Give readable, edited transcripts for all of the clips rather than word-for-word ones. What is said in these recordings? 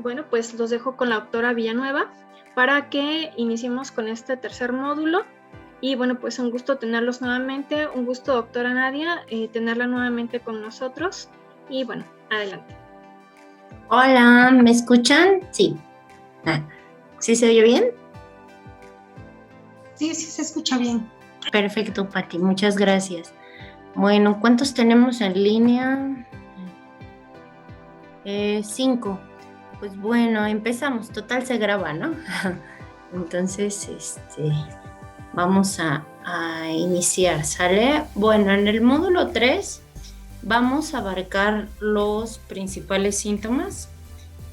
Bueno, pues los dejo con la doctora Villanueva para que iniciemos con este tercer módulo. Y bueno, pues un gusto tenerlos nuevamente, un gusto, doctora Nadia, tenerla nuevamente con nosotros. Y bueno, adelante. Hola, ¿me escuchan? Sí. ¿Sí se oye bien? Sí, sí se escucha bien. Perfecto, Pati, muchas gracias. Bueno, ¿cuántos tenemos en línea? 5. Pues bueno, empezamos. Total se graba, ¿no? Entonces, vamos a iniciar, ¿sale? Bueno, en el módulo 3 vamos a abarcar los principales síntomas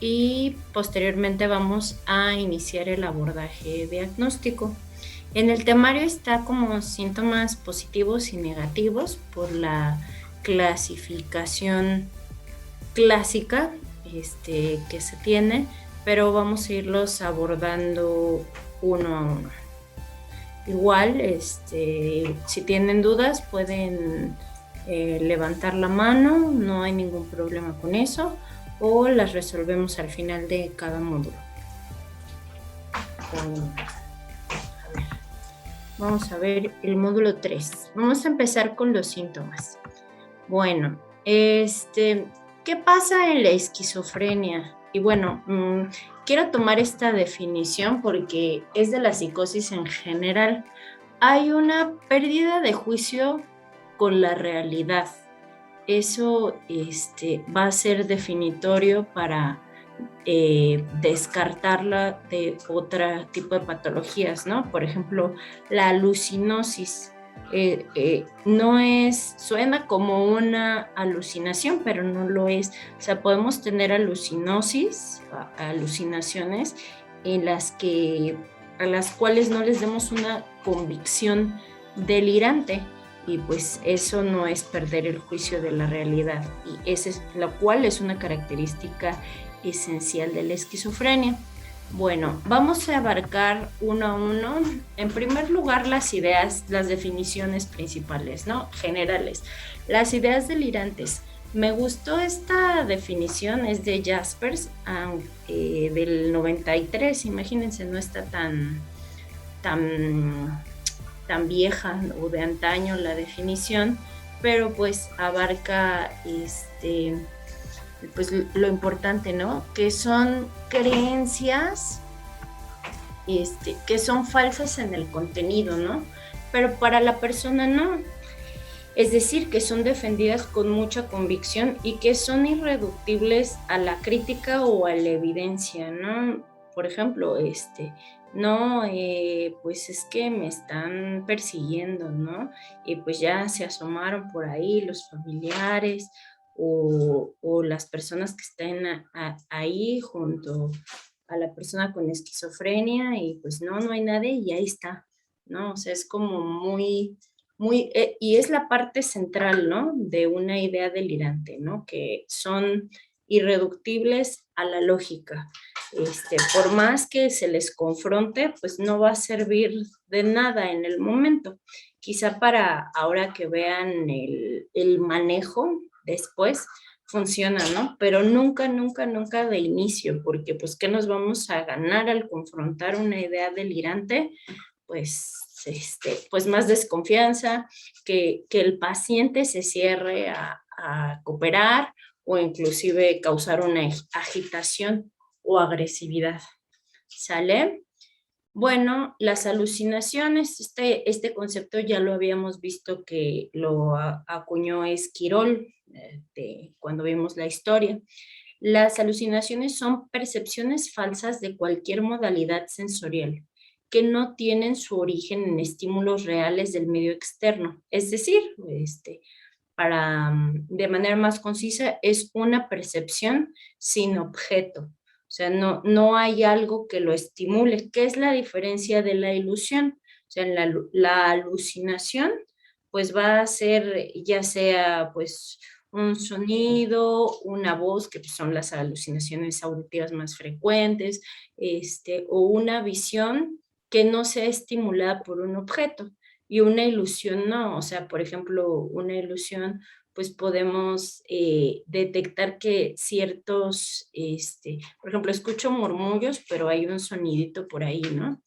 y posteriormente vamos a iniciar el abordaje diagnóstico. En el temario está como síntomas positivos y negativos por la clasificación clásica que se tiene, pero vamos a irlos abordando uno a uno. Igual, si tienen dudas pueden levantar la mano, no hay ningún problema con eso, o las resolvemos al final de cada módulo. Vamos a ver el módulo 3. Vamos a empezar con los síntomas. Bueno, ¿qué pasa en la esquizofrenia? Y bueno, quiero tomar esta definición porque es de la psicosis en general. Hay una pérdida de juicio con la realidad. Eso va a ser definitorio para descartarla de otro tipo de patologías, ¿no? Por ejemplo, la alucinosis. No es, suena como una alucinación, pero no lo es. O sea, podemos tener alucinaciones en a las cuales no les demos una convicción delirante, y pues eso no es perder el juicio de la realidad, y esa es la cual es una característica esencial de la esquizofrenia. Bueno, vamos a abarcar uno a uno. En primer lugar, las ideas, las definiciones principales, ¿no? Generales. Las ideas delirantes. Me gustó esta definición, es de Jaspers, del 93, imagínense, no está tan vieja o de antaño la definición, pero pues abarca pues lo importante, ¿no? Que son creencias que son falsas en el contenido, ¿no? Pero para la persona no. Es decir, que son defendidas con mucha convicción y que son irreductibles a la crítica o a la evidencia, ¿no? Por ejemplo, no, pues es que me están persiguiendo, ¿no? Y pues ya se asomaron por ahí los familiares o las personas que estén ahí junto a la persona con esquizofrenia, y pues no hay nadie y ahí está, ¿no? O sea, es como y es la parte central, ¿no? De una idea delirante, ¿no? Que son irreductibles a la lógica. Por más que se les confronte, pues no va a servir de nada en el momento. Quizá para ahora que vean el manejo después, funciona, ¿no? Pero nunca, nunca, nunca de inicio, porque pues ¿qué nos vamos a ganar al confrontar una idea delirante? Pues, pues más desconfianza, que el paciente se cierre a cooperar o inclusive causar una agitación o agresividad. ¿Sale? Bueno, las alucinaciones, concepto ya lo habíamos visto que lo acuñó Esquirol cuando vimos la historia. Las alucinaciones son percepciones falsas de cualquier modalidad sensorial que no tienen su origen en estímulos reales del medio externo. Es decir, de manera más concisa, es una percepción sin objeto. O sea, no hay algo que lo estimule. ¿Qué es la diferencia de la ilusión? O sea, la alucinación, pues va a ser ya sea, pues, un sonido, una voz, que son las alucinaciones auditivas más frecuentes, o una visión que no sea estimulada por un objeto. Y una ilusión no, o sea, por ejemplo, una ilusión pues podemos detectar que ciertos, por ejemplo, escucho murmullos, pero hay un sonidito por ahí, ¿no?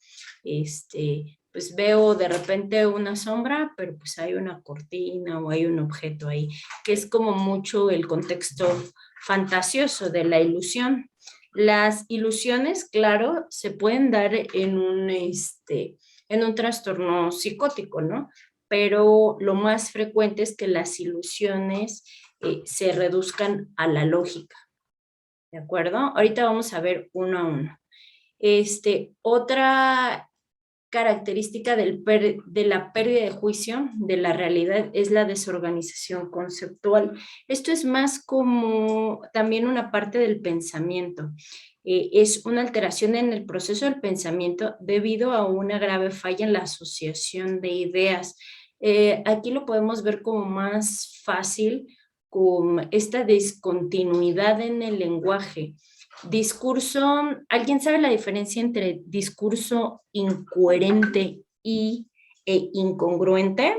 Pues veo de repente una sombra, pero pues hay una cortina o hay un objeto ahí, que es como mucho el contexto fantasioso de la ilusión. Las ilusiones, claro, se pueden dar en un trastorno psicótico, ¿no? Pero lo más frecuente es que las ilusiones se reduzcan a la lógica, ¿de acuerdo? Ahorita vamos a ver uno a uno. Otra característica de la pérdida de juicio de la realidad es la desorganización conceptual. Esto es más como también una parte del pensamiento. Es una alteración en el proceso del pensamiento debido a una grave falla en la asociación de ideas. Aquí lo podemos ver como más fácil con esta discontinuidad en el lenguaje. Discurso, ¿alguien sabe la diferencia entre discurso incoherente e incongruente?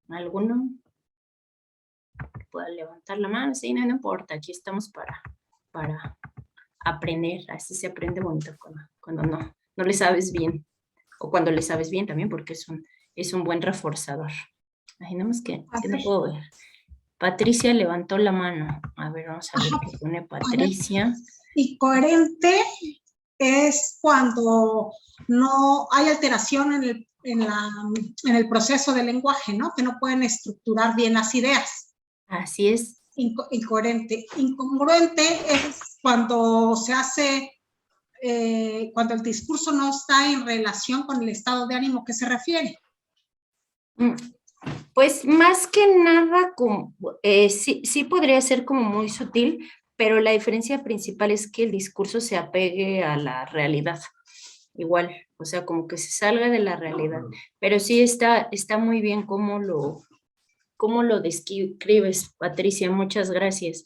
¿Alguno? Puede levantar la mano, sí, no, no importa, aquí estamos para aprender, así se aprende bonito cuando no le sabes bien, o cuando le sabes bien también, porque es un buen reforzador. Imaginemos que no puedo ver. Patricia levantó la mano. A ver, vamos a ver qué pone Patricia. Y coherente es cuando no hay alteración en el proceso del lenguaje, ¿no? Que no pueden estructurar bien las ideas. Así es. Incoherente. Incongruente es cuando se hace, cuando el discurso no está en relación con el estado de ánimo que se refiere. Pues más que nada, sí podría ser como muy sutil, pero la diferencia principal es que el discurso se apegue a la realidad. Igual, o sea, como que se salga de la realidad. Pero sí está muy bien cómo lo describes, Patricia, muchas gracias.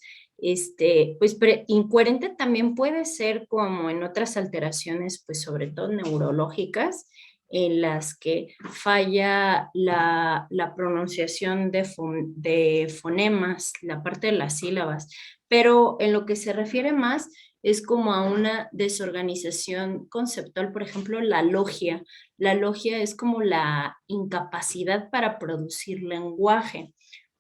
Pues incoherente también puede ser como en otras alteraciones, pues sobre todo neurológicas, en las que falla la pronunciación de fonemas, la parte de las sílabas, pero en lo que se refiere más es como a una desorganización conceptual, por ejemplo, la logia. La logia es como la incapacidad para producir lenguaje,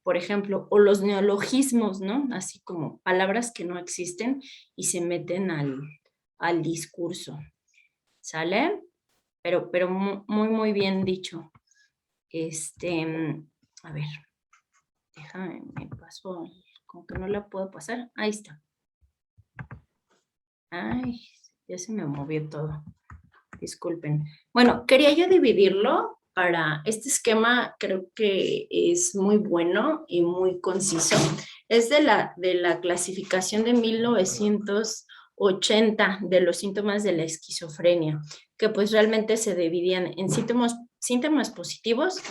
por ejemplo, o los neologismos, ¿no? Así como palabras que no existen y se meten al discurso, ¿sale? Pero muy bien dicho. A ver, déjame, me paso, como que no la puedo pasar. Ahí está. Ay, ya se me movió todo. Disculpen. Bueno, quería yo dividirlo para este esquema, creo que es muy bueno y muy conciso. Es de la clasificación de 1980 de los síntomas de la esquizofrenia, que pues realmente se dividían en síntomas positivos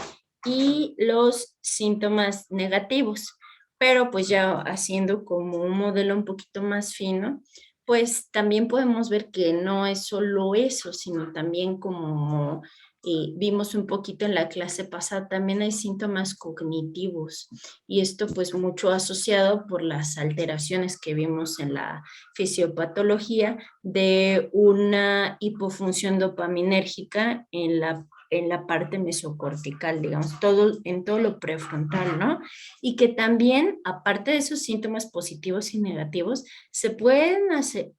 y los síntomas negativos, pero pues ya haciendo como un modelo un poquito más fino, pues también podemos ver que no es solo eso, sino también como vimos un poquito en la clase pasada, también hay síntomas cognitivos y esto pues mucho asociado por las alteraciones que vimos en la fisiopatología de una hipofunción dopaminérgica en la parte mesocortical, digamos, en todo lo prefrontal, ¿no? Y que también, aparte de esos síntomas positivos y negativos, se pueden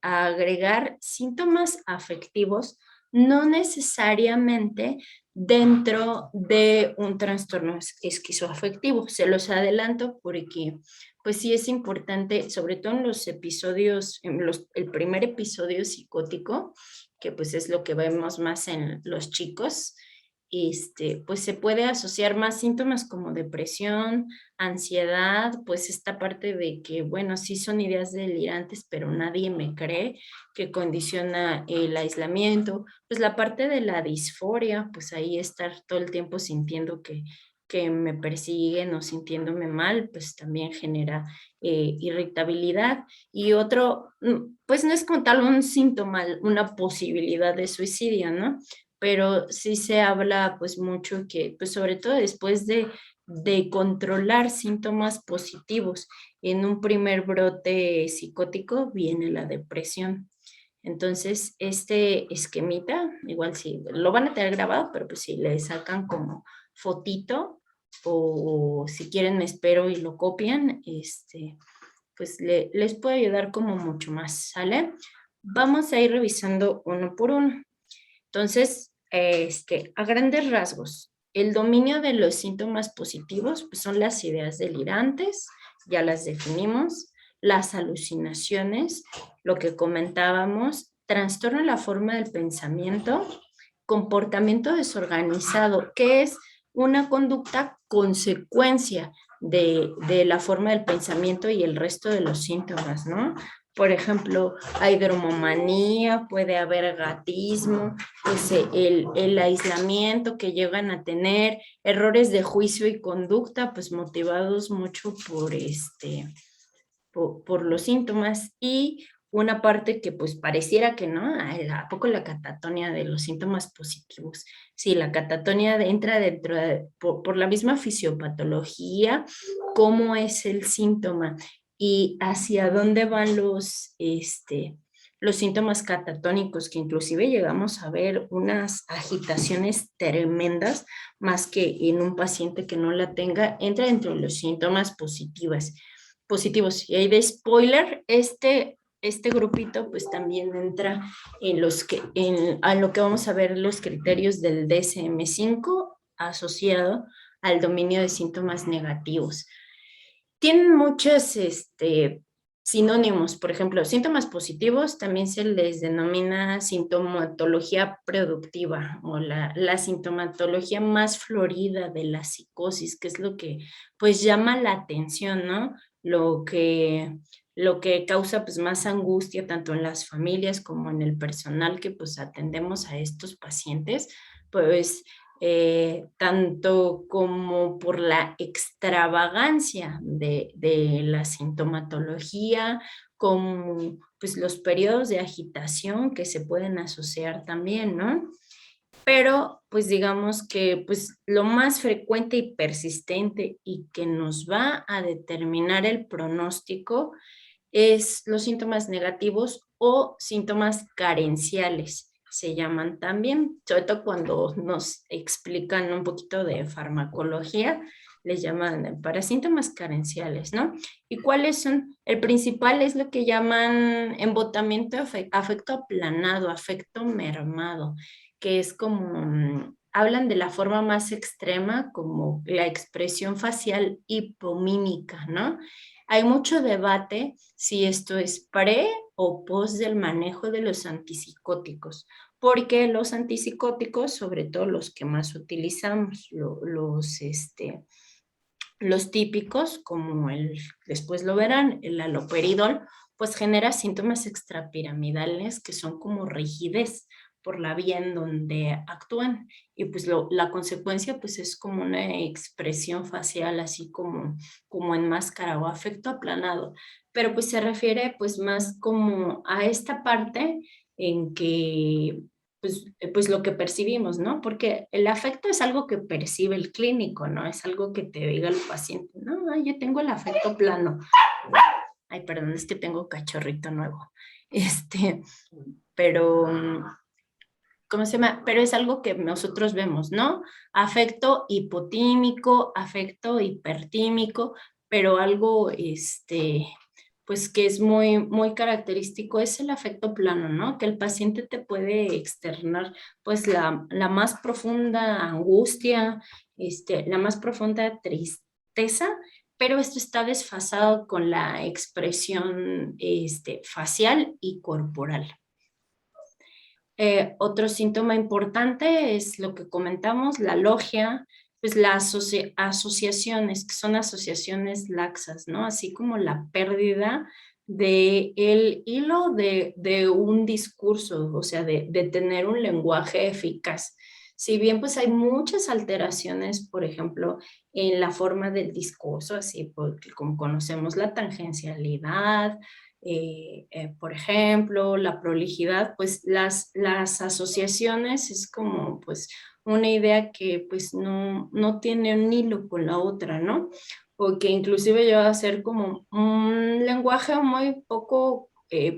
agregar síntomas afectivos, no necesariamente dentro de un trastorno esquizoafectivo. Se los adelanto porque pues sí es importante, sobre todo en los episodios, el primer episodio psicótico, que pues es lo que vemos más en los chicos, pues se puede asociar más síntomas como depresión, ansiedad, pues esta parte de que, bueno, sí son ideas delirantes, pero nadie me cree, que condiciona el aislamiento, pues la parte de la disforia, pues ahí estar todo el tiempo sintiendo que me persiguen o sintiéndome mal, pues también genera irritabilidad. Y otro, pues no es como tal un síntoma, una posibilidad de suicidio, ¿no? pero sí se habla pues mucho que, pues sobre todo después de controlar síntomas positivos, en un primer brote psicótico viene la depresión. Entonces, este esquemita, igual sí, lo van a tener grabado, pero pues si le sacan como fotito o si quieren me espero y lo copian, pues les puede ayudar como mucho más, ¿sale? Vamos a ir revisando uno por uno. Entonces, a grandes rasgos, el dominio de los síntomas positivos pues son las ideas delirantes, ya las definimos, las alucinaciones, lo que comentábamos, trastorno en la forma del pensamiento, comportamiento desorganizado, que es una conducta consecuencia de la forma del pensamiento y el resto de los síntomas, ¿no? Por ejemplo, hay dromomanía, puede haber gatismo, el aislamiento que llegan a tener, errores de juicio y conducta, pues motivados mucho por los síntomas y una parte que pues pareciera que no, ¿a poco la catatonia de los síntomas positivos? Sí, la catatonia entra dentro por la misma fisiopatología, cómo es el síntoma y hacia dónde van los síntomas catatónicos, que inclusive llegamos a ver unas agitaciones tremendas, más que en un paciente que no la tenga, entra dentro de los síntomas positivos. Y ahí de spoiler, este grupito pues también entra a lo que vamos a ver los criterios del DSM-5 asociado al dominio de síntomas negativos. Tienen muchos sinónimos, por ejemplo, síntomas positivos también se les denomina sintomatología productiva o la sintomatología más florida de la psicosis, que es lo que pues llama la atención, ¿no? Lo que causa pues más angustia tanto en las familias como en el personal que pues atendemos a estos pacientes, pues tanto como por la extravagancia de la sintomatología, como pues los periodos de agitación que se pueden asociar también, ¿no? Pero pues digamos que pues lo más frecuente y persistente y que nos va a determinar el pronóstico es los síntomas negativos o síntomas carenciales, se llaman también, sobre todo cuando nos explican un poquito de farmacología, les llaman para síntomas carenciales, ¿no? ¿Y cuáles son? El principal es lo que llaman embotamiento, afecto aplanado, afecto mermado, que es como, hablan de la forma más extrema como la expresión facial hipomímica, ¿no? Hay mucho debate si esto es pre o post del manejo de los antipsicóticos, porque los antipsicóticos, sobre todo los que más utilizamos, los típicos, como después lo verán, el haloperidol, pues genera síntomas extrapiramidales que son como rigidez por la vía en donde actúan y pues la consecuencia pues es como una expresión facial así como en máscara o afecto aplanado, pero pues se refiere pues más como a esta parte en que pues lo que percibimos, ¿no? Porque el afecto es algo que percibe el clínico, ¿no? Es algo que te diga el paciente, no, ay, yo tengo el afecto plano. Ay, perdón, es que tengo cachorrito nuevo. Pero ¿cómo se llama? Pero es algo que nosotros vemos, ¿no? Afecto hipotímico, afecto hipertímico, pero algo, pues que es muy, muy característico es el afecto plano, ¿no? Que el paciente te puede externar, pues, la más profunda angustia, la más profunda tristeza, pero esto está desfasado con la expresión, facial y corporal. Otro síntoma importante es lo que comentamos, la logia, pues las asociaciones, que son asociaciones laxas, ¿no? Así como la pérdida del hilo de un discurso, o sea, de tener un lenguaje eficaz. Si bien pues hay muchas alteraciones, por ejemplo, en la forma del discurso, así como conocemos la tangencialidad, por ejemplo, la prolijidad, pues las asociaciones es como pues una idea que pues no tiene un hilo con la otra, ¿no? O que inclusive llega a ser como un lenguaje muy poco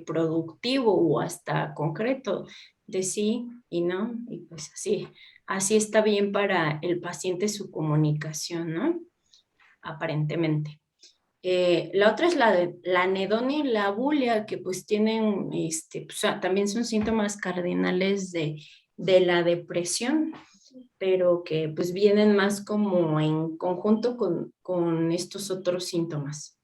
productivo o hasta concreto de sí y no, y pues así está bien para el paciente su comunicación, ¿no? Aparentemente. La otra es la anedonia y la bulia, que pues tienen, pues, también son síntomas cardinales de la depresión, pero que pues vienen más como en conjunto con estos otros síntomas.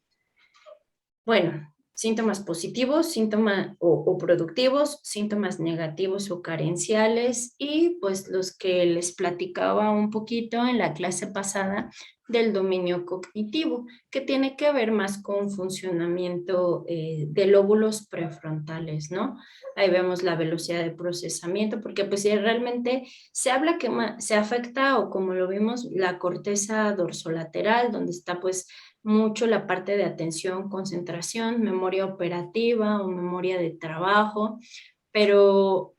Bueno, síntomas positivos, síntomas o productivos, síntomas negativos o carenciales y pues los que les platicaba un poquito en la clase pasada del dominio cognitivo, que tiene que ver más con funcionamiento de lóbulos prefrontales, ¿no? Ahí vemos la velocidad de procesamiento, porque pues si realmente se habla que se afecta o como lo vimos, la corteza dorsolateral, donde está pues mucho la parte de atención, concentración, memoria operativa o memoria de trabajo, pero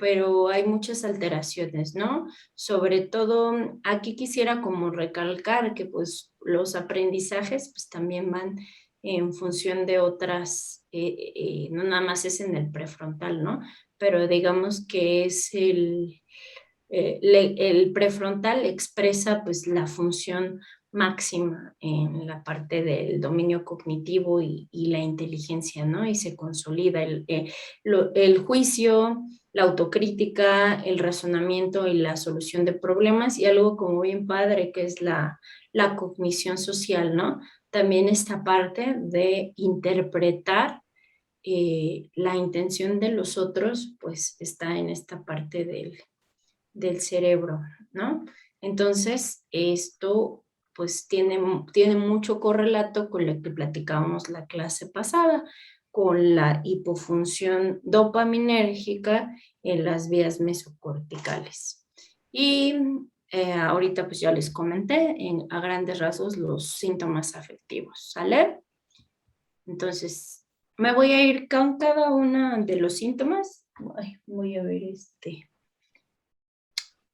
hay muchas alteraciones, ¿no? Sobre todo aquí quisiera como recalcar que pues los aprendizajes pues también van en función de otras, no nada más es en el prefrontal, ¿no? Pero digamos que es el prefrontal expresa pues la función máxima en la parte del dominio cognitivo y la inteligencia, ¿no? Y se consolida el juicio, la autocrítica, el razonamiento y la solución de problemas y algo como bien padre que es la cognición social, ¿no? También esta parte de interpretar la intención de los otros, pues está en esta parte del cerebro, ¿no? Entonces, esto pues tiene mucho correlato con lo que platicábamos la clase pasada, con la hipofunción dopaminérgica en las vías mesocorticales. Y ahorita pues ya les comenté a grandes rasgos los síntomas afectivos, ¿sale? Entonces, me voy a ir con cada uno de los síntomas. Ay, voy a ver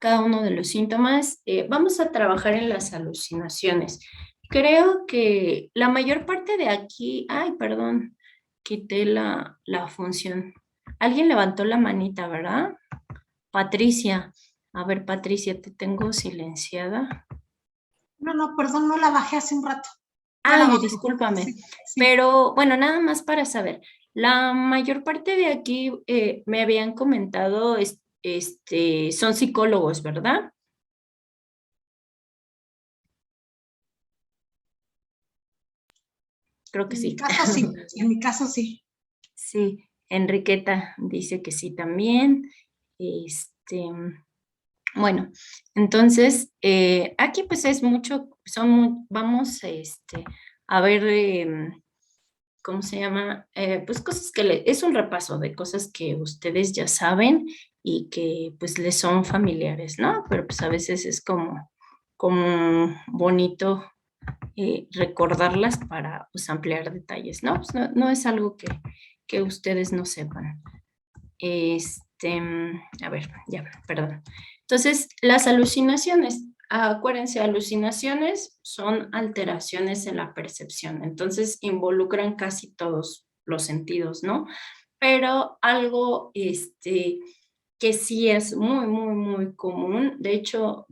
cada uno de los síntomas. Vamos a trabajar en las alucinaciones. Creo que la mayor parte de aquí, ay, perdón, quité la función. Alguien levantó la manita, ¿verdad? Patricia. A ver, Patricia, te tengo silenciada. No, perdón, no la bajé hace un rato. Ay, discúlpame. Sí, sí. Pero bueno, nada más para saber. La mayor parte de aquí me habían comentado, son psicólogos, ¿verdad? Creo que En sí. mi caso sí, en mi caso sí. Sí, Enriqueta dice que sí también. Bueno, entonces aquí pues es mucho, vamos a ver, ¿cómo se llama? Pues cosas que es un repaso de cosas que ustedes ya saben y que pues les son familiares, ¿no? Pero pues a veces es como bonito recordarlas para pues ampliar detalles, ¿no? Pues, no es algo que ustedes no sepan. A ver, ya, perdón. Entonces, las alucinaciones, acuérdense, alucinaciones son alteraciones en la percepción, entonces involucran casi todos los sentidos, ¿no? Pero algo, que sí es muy, muy, muy común, de hecho,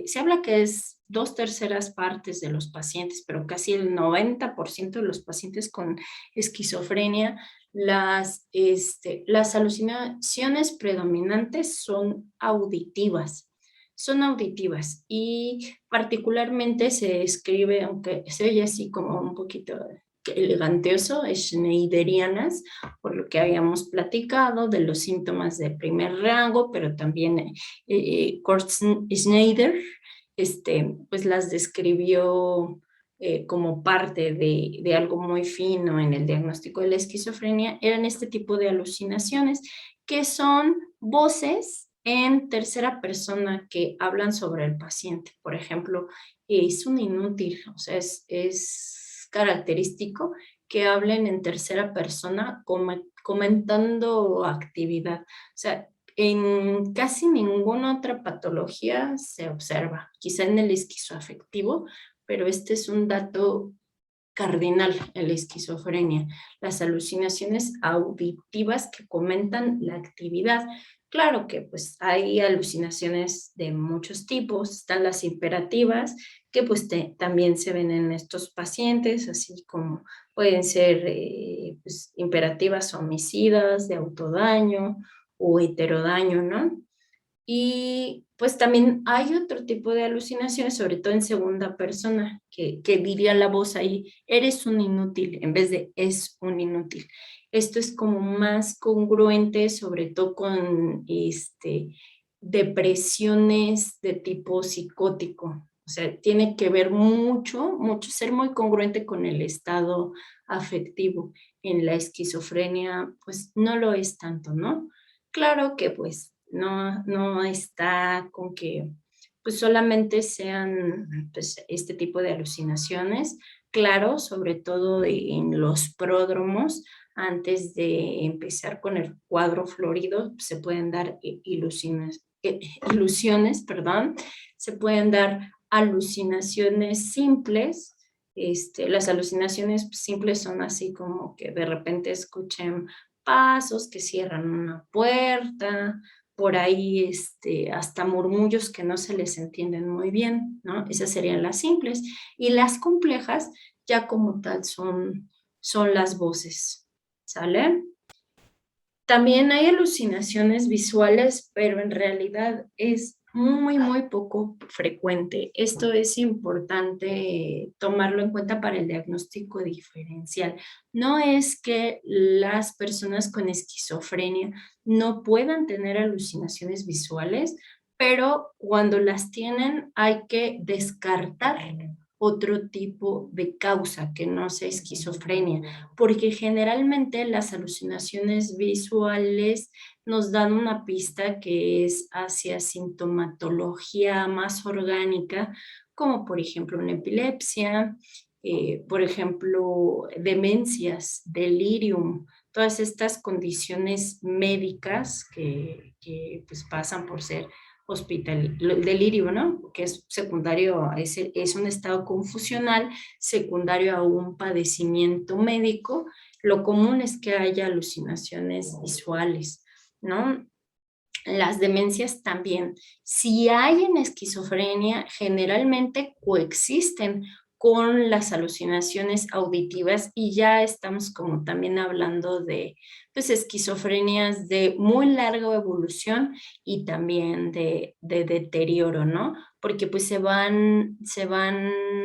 se habla que es 2/3 partes de los pacientes, pero casi el 90% de los pacientes con esquizofrenia, las alucinaciones predominantes son auditivas y particularmente se escribe, aunque se oye así como un poquito eleganteoso, schneiderianas, por lo que habíamos platicado de los síntomas de primer rango, pero también Kurt Schneider pues las describió como parte de algo muy fino en el diagnóstico de la esquizofrenia. Eran este tipo de alucinaciones que son voces en tercera persona que hablan sobre el paciente. Por ejemplo, es un inútil, o sea, es característico que hablen en tercera persona comentando actividad. O sea, en casi ninguna otra patología se observa, quizá en el esquizoafectivo, pero este es un dato cardinal en la esquizofrenia, las alucinaciones auditivas que comentan la actividad. Claro que pues hay alucinaciones de muchos tipos, están las imperativas, que pues también se ven en estos pacientes, así como pueden ser pues, imperativas homicidas, de autodaño o heterodaño, ¿no? Y pues también hay otro tipo de alucinaciones, sobre todo en segunda persona, que diría la voz ahí, eres un inútil, en vez de es un inútil. Esto es como más congruente, sobre todo con depresiones de tipo psicótico. O sea, tiene que ver mucho, ser muy congruente con el estado afectivo. En la esquizofrenia, pues no lo es tanto, ¿no? Claro que pues no está con que pues solamente sean pues, este tipo de alucinaciones. Claro, sobre todo en los pródromos, antes de empezar con el cuadro florido, se pueden dar ilusiones, perdón, se pueden dar alucinaciones simples. Las alucinaciones simples son así como que de repente escuchen pasos, que cierran una puerta, por ahí hasta murmullos que no se les entienden muy bien, ¿no? Esas serían las simples. Y las complejas ya como tal son las voces, ¿sale? También hay alucinaciones visuales, pero en realidad es muy poco frecuente. Esto es importante tomarlo en cuenta para el diagnóstico diferencial. No es que las personas con esquizofrenia no puedan tener alucinaciones visuales, pero cuando las tienen hay que descartar otro tipo de causa que no sea esquizofrenia, porque generalmente las alucinaciones visuales nos dan una pista que es hacia sintomatología más orgánica, como por ejemplo una epilepsia, por ejemplo, demencias, delirium, todas estas condiciones médicas que pues pasan por ser el delirio, ¿no? Que es secundario, es un estado confusional secundario a un padecimiento médico. Lo común es que haya alucinaciones visuales, ¿no? Las demencias también. Si hay en esquizofrenia, generalmente coexisten con las alucinaciones auditivas y ya estamos como también hablando de pues esquizofrenias de muy larga evolución y también de deterioro, ¿no? Porque pues se van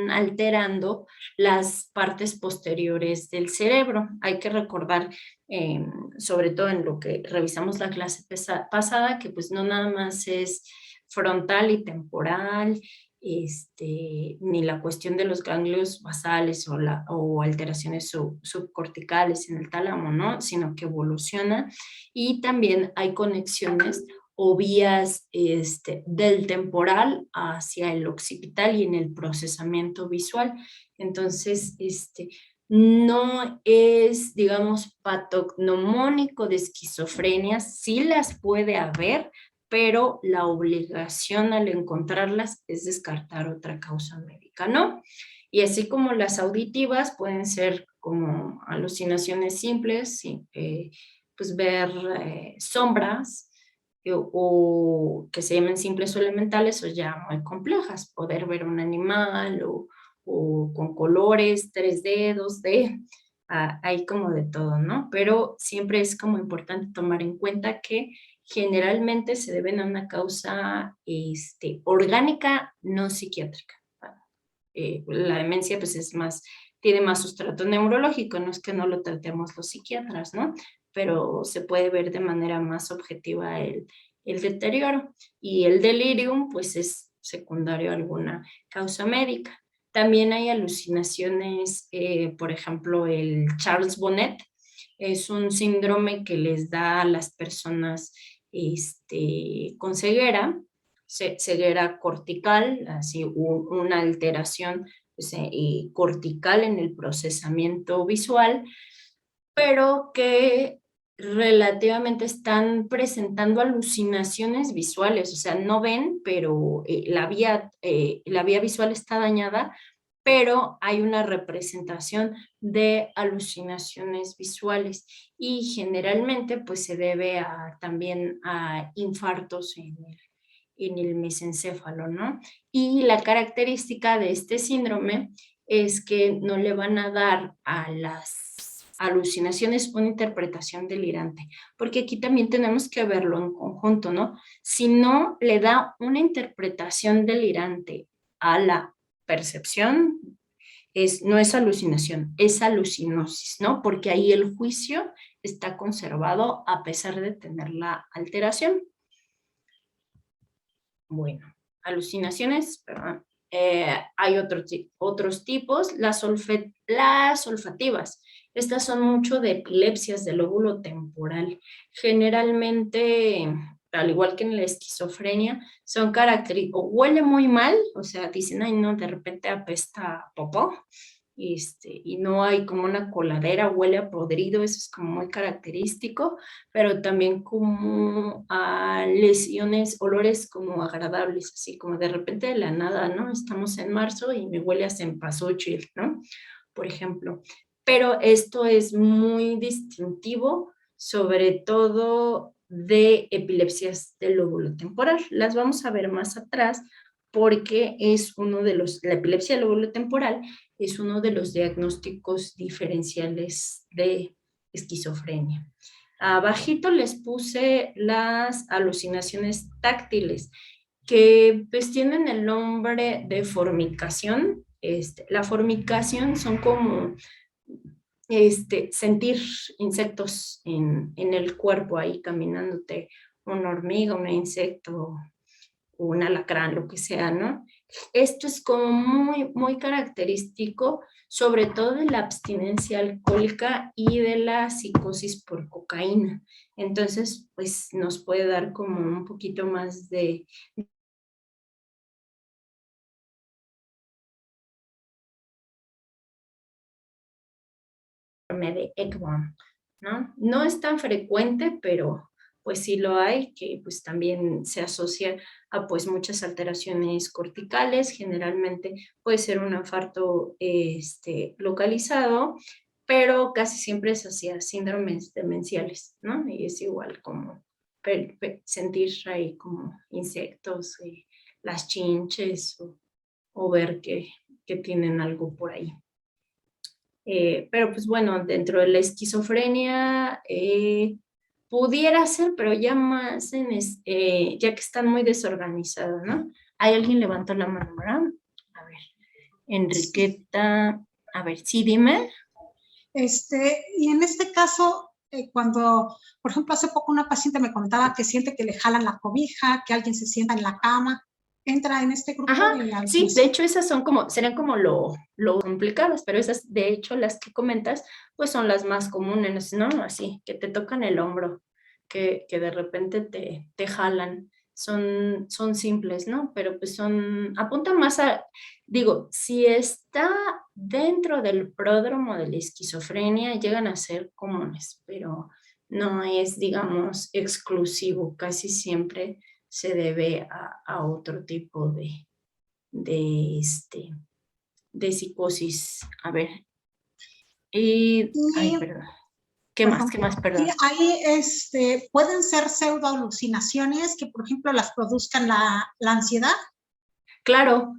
alterando las partes posteriores del cerebro. Hay que recordar sobre todo en lo que revisamos la clase pasada, que pues no nada más es frontal y temporal, ni la cuestión de los ganglios basales o alteraciones subcorticales en el tálamo, ¿no? Sino que evoluciona y también hay conexiones o vías del temporal hacia el occipital y en el procesamiento visual. Entonces, no es, digamos, patognomónico de esquizofrenia, sí las puede haber, pero la obligación al encontrarlas es descartar otra causa médica, ¿no? Y así como las auditivas pueden ser como alucinaciones simples, pues ver sombras o que se llamen simples o elementales o ya muy complejas, poder ver un animal o con colores, 3D, 2D, hay como de todo, ¿no? Pero siempre es como importante tomar en cuenta que generalmente se deben a una causa orgánica, no psiquiátrica. La demencia pues es más, tiene más sustrato neurológico, no es que no lo tratemos los psiquiatras, ¿no? Pero se puede ver de manera más objetiva el deterioro. Y el delirium pues es secundario a alguna causa médica. También hay alucinaciones, por ejemplo, el Charles Bonnet, es un síndrome que les da a las personas con ceguera cortical, así una alteración pues, cortical en el procesamiento visual, pero que relativamente están presentando alucinaciones visuales, o sea, no ven, pero la vía visual está dañada, pero hay una representación de alucinaciones visuales y generalmente pues se debe también a infartos en el mesencéfalo, ¿no? Y la característica de este síndrome es que no le van a dar a las alucinaciones una interpretación delirante, porque aquí también tenemos que verlo en conjunto, ¿no? Si no le da una interpretación delirante a la percepción, no es alucinación, es alucinosis, ¿no? Porque ahí el juicio está conservado a pesar de tener la alteración. Bueno, alucinaciones, perdón. Hay otros tipos, las olfativas. Estas son mucho de epilepsias del lóbulo temporal. Generalmente, al igual que en la esquizofrenia, son características, o huele muy mal, o sea, dicen, ay, no, de repente apesta a popó, y no hay como una coladera, huele a podrido, eso es como muy característico, pero también como a lesiones, olores como agradables, así como de repente de la nada, ¿no? Estamos en marzo y me huele a cempasúchil, ¿no? Por ejemplo. Pero esto es muy distintivo, sobre todo de epilepsias del lóbulo temporal. Las vamos a ver más atrás porque es la epilepsia del lóbulo temporal es uno de los diagnósticos diferenciales de esquizofrenia. Abajito les puse las alucinaciones táctiles, que pues tienen el nombre de formicación. La formicación son como sentir insectos en el cuerpo ahí caminándote, una hormiga, un insecto, un alacrán, lo que sea, ¿no? Esto es como muy, muy característico, sobre todo de la abstinencia alcohólica y de la psicosis por cocaína. Entonces, pues nos puede dar como un poquito más de Ekman, ¿no? No es tan frecuente, pero pues sí lo hay, que pues también se asocia a pues muchas alteraciones corticales, generalmente puede ser un infarto localizado, pero casi siempre es hacia síndromes demenciales, ¿no? Y es igual como sentir ahí como insectos, las chinches o ver que tienen algo por ahí. Pero pues bueno, dentro de la esquizofrenia pudiera ser, pero ya más ya que están muy desorganizados, ¿no? ¿Hay alguien levantó la mano, verdad? A ver, Enriqueta, a ver, sí, dime. Y en este caso, cuando, por ejemplo, hace poco una paciente me contaba que siente que le jalan la cobija, que alguien se sienta en la cama, ¿entra en este grupo? Ajá, sí, de hecho esas serían como lo complicadas, pero esas, de hecho, las que comentas, pues son las más comunes, ¿no? Así, que te tocan el hombro, que de repente te jalan, son simples, ¿no? Pero pues apuntan más digo, si está dentro del pródromo de la esquizofrenia, llegan a ser comunes, pero no es, digamos, exclusivo, casi siempre se debe a otro tipo de psicosis. A ver. Ay, perdón. ¿Qué más? Perdón. Y ahí pueden ser pseudoalucinaciones que, por ejemplo, las produzcan la ansiedad. Claro.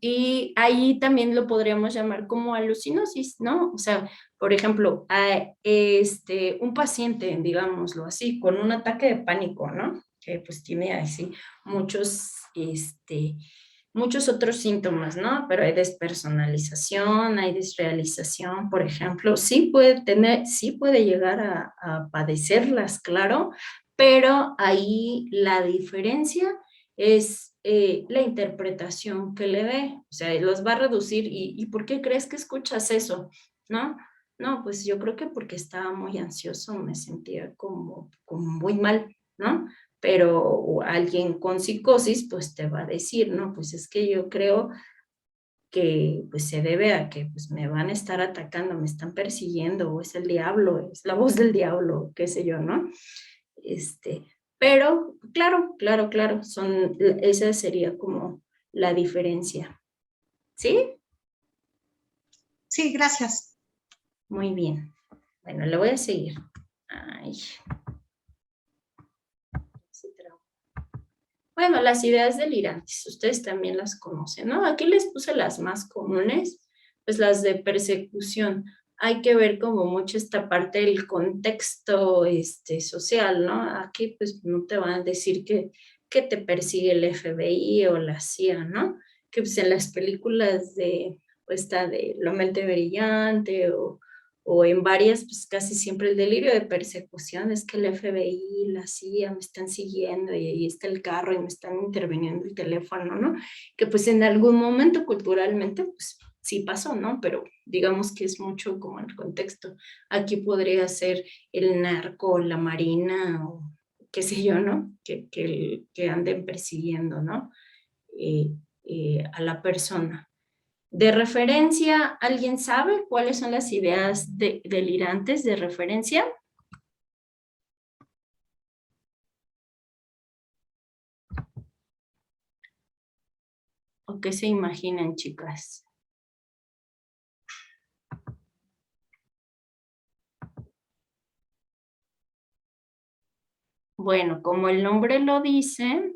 Y ahí también lo podríamos llamar como alucinosis, ¿no? O sea, por ejemplo, un paciente, digámoslo así, con un ataque de pánico, ¿no? Que pues tiene así muchos otros síntomas, ¿no? Pero hay despersonalización, hay desrealización, por ejemplo, sí puede llegar a padecerlas, claro, pero ahí la diferencia es la interpretación que le dé, o sea, los va a reducir. ¿Y por qué crees que escuchas eso? ¿No? No, pues yo creo que porque estaba muy ansioso, me sentía como muy mal, ¿no? Pero alguien con psicosis, pues te va a decir, no, pues es que yo creo que pues se debe a que pues me van a estar atacando, me están persiguiendo, o es el diablo, es la voz del diablo, qué sé yo, ¿no? Pero claro, esa sería como la diferencia. ¿Sí? Sí, gracias. Muy bien. Bueno, le voy a seguir. Ay. Bueno, las ideas delirantes, ustedes también las conocen, ¿no? Aquí les puse las más comunes, pues las de persecución. Hay que ver como mucho esta parte del contexto social, ¿no? Aquí pues no te van a decir que te persigue el FBI o la CIA, ¿no? Que pues en las películas de La mente brillante o en varias, pues casi siempre el delirio de persecución es que el FBI, la CIA me están siguiendo y ahí está el carro y me están interviniendo el teléfono, ¿no? Que pues en algún momento culturalmente, pues sí pasó, ¿no? Pero digamos que es mucho como el contexto. Aquí podría ser el narco, la marina o qué sé yo, ¿no? Que anden persiguiendo, ¿no? A la persona. De referencia, ¿alguien sabe cuáles son las ideas delirantes de referencia? ¿O qué se imaginan, chicas? Bueno, como el nombre lo dice,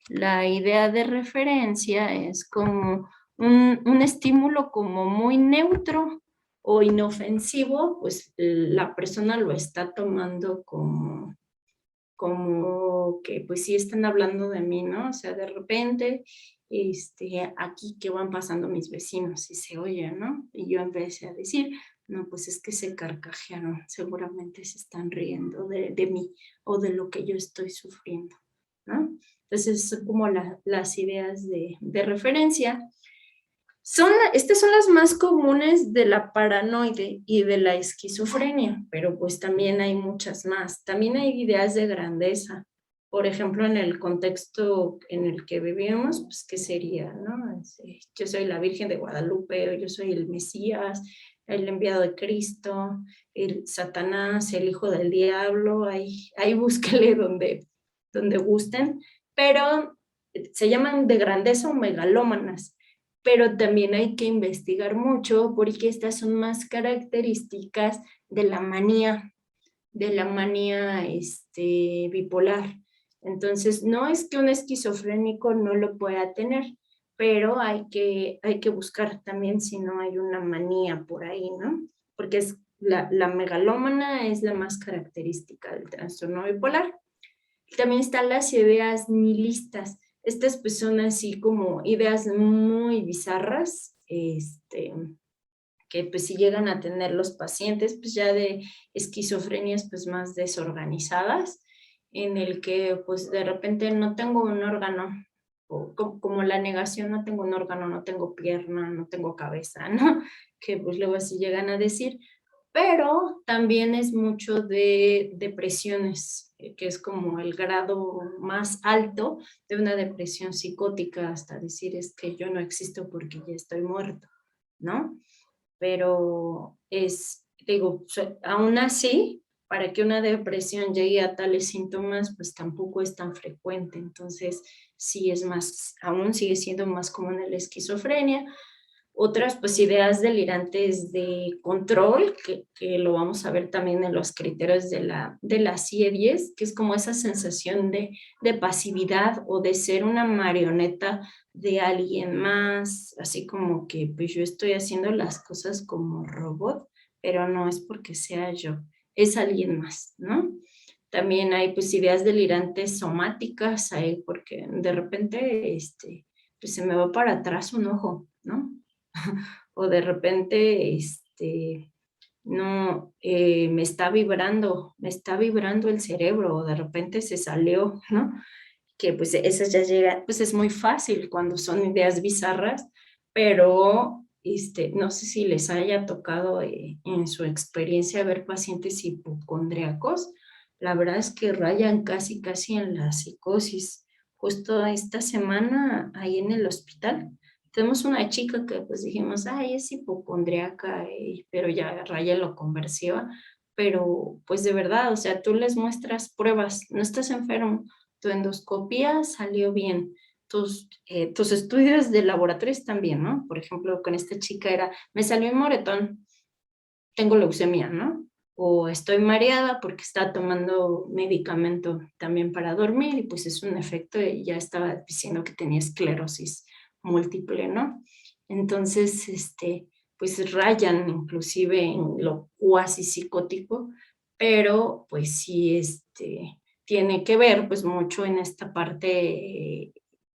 la idea de referencia es como un estímulo como muy neutro o inofensivo, pues la persona lo está tomando como que pues sí están hablando de mí, ¿no? O sea, de repente, aquí que van pasando mis vecinos y se oye, ¿no? Y yo empecé a decir, no, pues es que se carcajearon, seguramente se están riendo de mí o de lo que yo estoy sufriendo, ¿no? Entonces, son como las ideas de referencia. Estas son las más comunes de la paranoide y de la esquizofrenia, pero pues también hay muchas más. También hay ideas de grandeza. Por ejemplo, en el contexto en el que vivimos, pues, ¿qué sería, no? Yo soy la Virgen de Guadalupe, o yo soy el Mesías, el enviado de Cristo, el Satanás, el hijo del diablo, ahí búsquele donde gusten, pero se llaman de grandeza o megalómanas, pero también hay que investigar mucho porque estas son más características de la manía bipolar. Entonces, no es que un esquizofrénico no lo pueda tener, pero hay que buscar también si no hay una manía por ahí, ¿no? Porque la megalómana es la más característica del trastorno bipolar. También están las ideas nihilistas. Estas pues son así como ideas muy bizarras, que pues si llegan a tener los pacientes pues ya de esquizofrenias pues más desorganizadas, en el que pues de repente no tengo un órgano, o como la negación, no tengo un órgano, no tengo pierna, no tengo cabeza, ¿no? Que pues luego así llegan a decir, pero también es mucho de depresiones, que es como el grado más alto de una depresión psicótica, hasta decir es que yo no existo porque ya estoy muerto, ¿no? Pero digo, aún así, para que una depresión llegue a tales síntomas, pues tampoco es tan frecuente, entonces sí es más, aún sigue siendo más común la esquizofrenia. Otras pues ideas delirantes de control, que lo vamos a ver también en los criterios de la CIE-10, que es como esa sensación de pasividad o de ser una marioneta de alguien más, así como que pues yo estoy haciendo las cosas como robot, pero no es porque sea yo, es alguien más, ¿no? También hay pues ideas delirantes somáticas ahí, porque de repente pues se me va para atrás un ojo, ¿no? O de repente, no, me está vibrando el cerebro, o de repente se salió, ¿no? Que pues esas ya llegan, pues es muy fácil cuando son ideas bizarras, pero no sé si les haya tocado en su experiencia ver pacientes hipocondríacos, la verdad es que rayan casi en la psicosis. Justo esta semana ahí en el hospital Tenemos una chica que pues dijimos, ay, es hipocondriaca, pero ya Raya lo convenció, pero pues de verdad, o sea, tú les muestras pruebas, no estás enfermo, tu endoscopía salió bien, tus estudios de laboratorio están bien, ¿no? Por ejemplo, con esta chica era, me salió un moretón, tengo leucemia, ¿no? O estoy mareada porque está tomando medicamento también para dormir y pues es un efecto y ya estaba diciendo que tenía esclerosis múltiple, ¿no? Entonces, pues rayan inclusive en lo cuasi psicótico, pero pues sí, tiene que ver pues mucho en esta parte,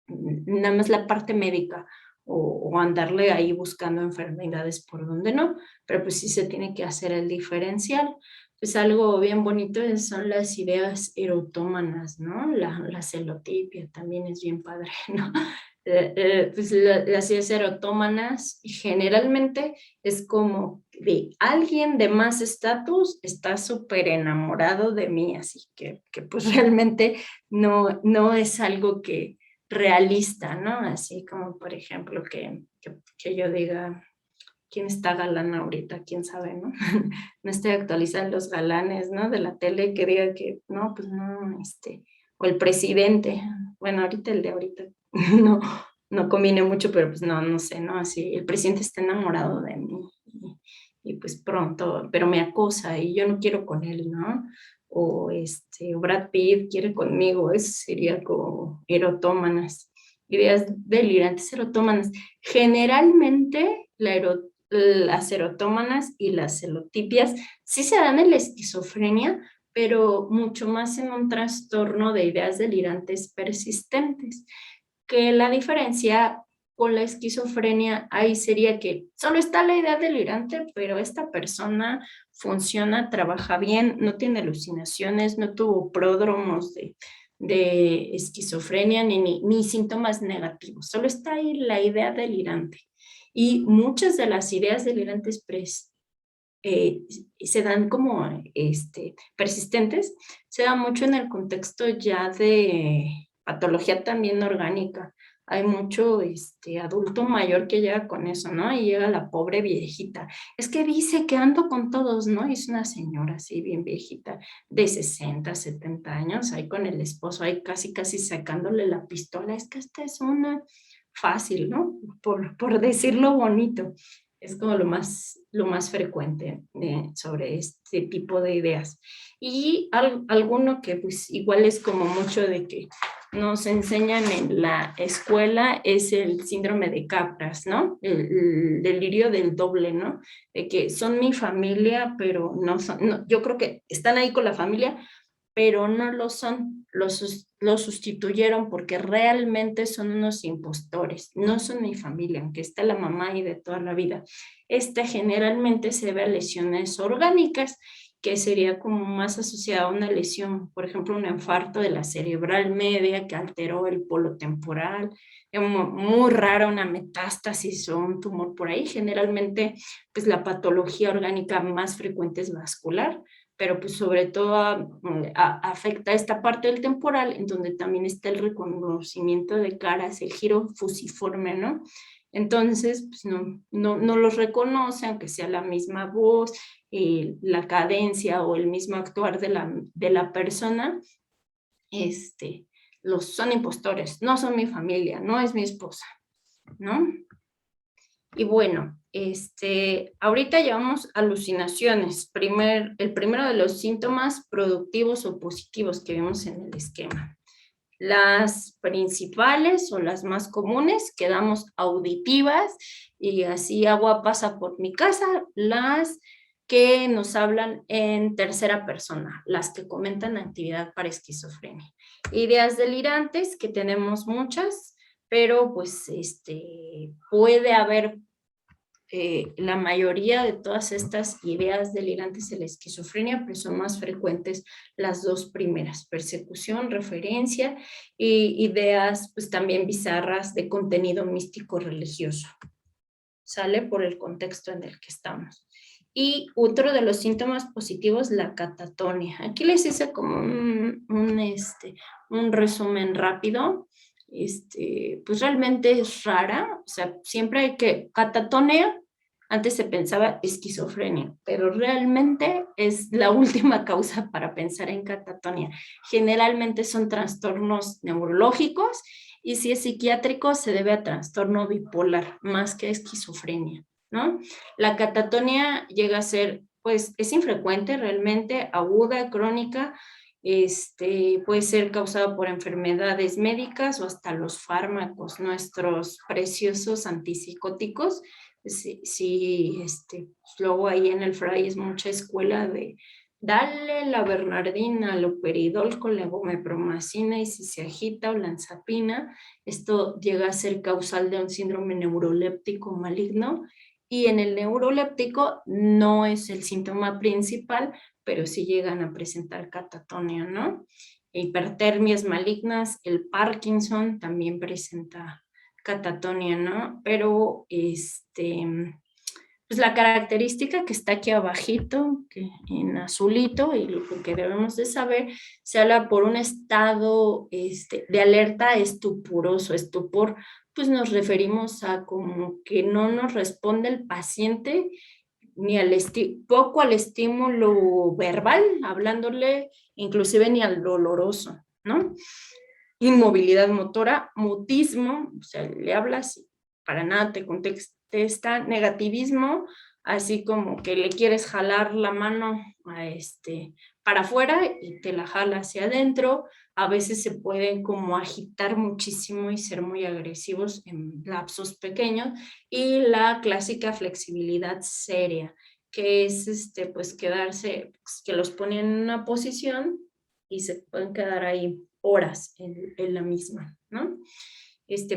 nada más la parte médica o andarle ahí buscando enfermedades por donde no, pero pues sí se tiene que hacer el diferencial. Pues algo bien bonito son las ideas erotómanas, ¿no? La celotipia también es bien padre, ¿no? Pues las ideas erotómanas generalmente es como de alguien de más estatus está súper enamorado de mí, así que pues realmente no es algo que realista, ¿no? Así como, por ejemplo, que yo diga, ¿quién está galán ahorita? ¿Quién sabe, no? No estoy actualizando los galanes, ¿no? De la tele que diga que, no, pues no, o el presidente, bueno, ahorita el de ahorita, no, no conviene mucho, pero pues no sé, ¿no? Así, el presidente está enamorado de mí y pues pronto, pero me acosa y yo no quiero con él, ¿no? O Brad Pitt quiere conmigo, eso sería como erotómanas, ideas delirantes erotómanas. Generalmente las erotómanas y las celotipias sí se dan en la esquizofrenia, pero mucho más en un trastorno de ideas delirantes persistentes, que la diferencia con la esquizofrenia ahí sería que solo está la idea delirante, pero esta persona funciona, trabaja bien, no tiene alucinaciones, no tuvo pródromos de esquizofrenia ni síntomas negativos, solo está ahí la idea delirante. Y muchas de las ideas delirantes se dan como persistentes, se da mucho en el contexto ya de patología también orgánica. Hay mucho adulto mayor que llega con eso, ¿no? Y llega la pobre viejita. Es que dice que ando con todos, ¿no? Y es una señora así bien viejita, de 60, 70 años, ahí con el esposo, ahí casi, casi sacándole la pistola. Es que esta es una fácil, ¿no? Por decirlo bonito. Es como lo más frecuente sobre este tipo de ideas. Y alguno que pues igual es como mucho de que nos enseñan en la escuela es el síndrome de Capgras, ¿no? El delirio del doble, ¿no? De que son mi familia, pero no son, no, yo creo que están ahí con la familia, pero no lo son, lo sustituyeron porque realmente son unos impostores, no son mi familia, aunque está la mamá y de toda la vida. Generalmente se ve a lesiones orgánicas, que sería como más asociada a una lesión, por ejemplo, un infarto de la cerebral media que alteró el polo temporal, es muy rara una metástasis o un tumor por ahí. Generalmente, pues la patología orgánica más frecuente es vascular, pero pues sobre todo afecta esta parte del temporal, en donde también está el reconocimiento de caras, el giro fusiforme, ¿no? Entonces, pues no los reconoce, aunque sea la misma voz, la cadencia o el mismo actuar de la persona, son impostores, no son mi familia, no es mi esposa, ¿no? Y bueno, ahorita llevamos alucinaciones. El primero de los síntomas productivos o positivos que vemos en el esquema. Las principales o las más comunes quedamos auditivas y así agua pasa por mi casa. Las que nos hablan en tercera persona, las que comentan actividad para esquizofrenia. Ideas delirantes, que tenemos muchas, pero pues puede haber la mayoría de todas estas ideas delirantes de la esquizofrenia, pero son más frecuentes las dos primeras, persecución, referencia e ideas pues también bizarras de contenido místico religioso. Sale por el contexto en el que estamos. Y otro de los síntomas positivos, la catatonia. Aquí les hice como un resumen rápido. pues realmente es rara, o sea, siempre hay que, catatonia, antes se pensaba esquizofrenia, pero realmente es la última causa para pensar en catatonia. Generalmente son trastornos neurológicos y si es psiquiátrico se debe a trastorno bipolar más que a esquizofrenia, ¿no? La catatonia llega a ser, pues es infrecuente realmente, aguda, crónica, puede ser causado por enfermedades médicas o hasta los fármacos, nuestros preciosos antipsicóticos. Sí, sí, pues luego ahí en el Fray es mucha escuela de dale la bernardina, loperidol con levomepromacina y si se agita o lanzapina, esto llega a ser causal de un síndrome neuroléptico maligno y en el neuroléptico no es el síntoma principal, pero sí llegan a presentar catatonia, ¿no? Hipertermias malignas, el Parkinson también presenta catatonia, ¿no? Pero pues la característica que está aquí abajito, que en azulito, y lo que debemos de saber, se habla por un estado de alerta estupuroso. Estupor, pues nos referimos a como que no nos responde el paciente ni poco al estímulo verbal, hablándole inclusive ni al doloroso, ¿no? Inmovilidad motora, mutismo, o sea, le hablas y para nada te contesta, negativismo, así como que le quieres jalar la mano a para afuera y te la jala hacia adentro, a veces se pueden como agitar muchísimo y ser muy agresivos en lapsos pequeños, y la clásica flexibilidad seria, que es pues quedarse, pues, que los ponen en una posición y se pueden quedar ahí horas en la misma, ¿no?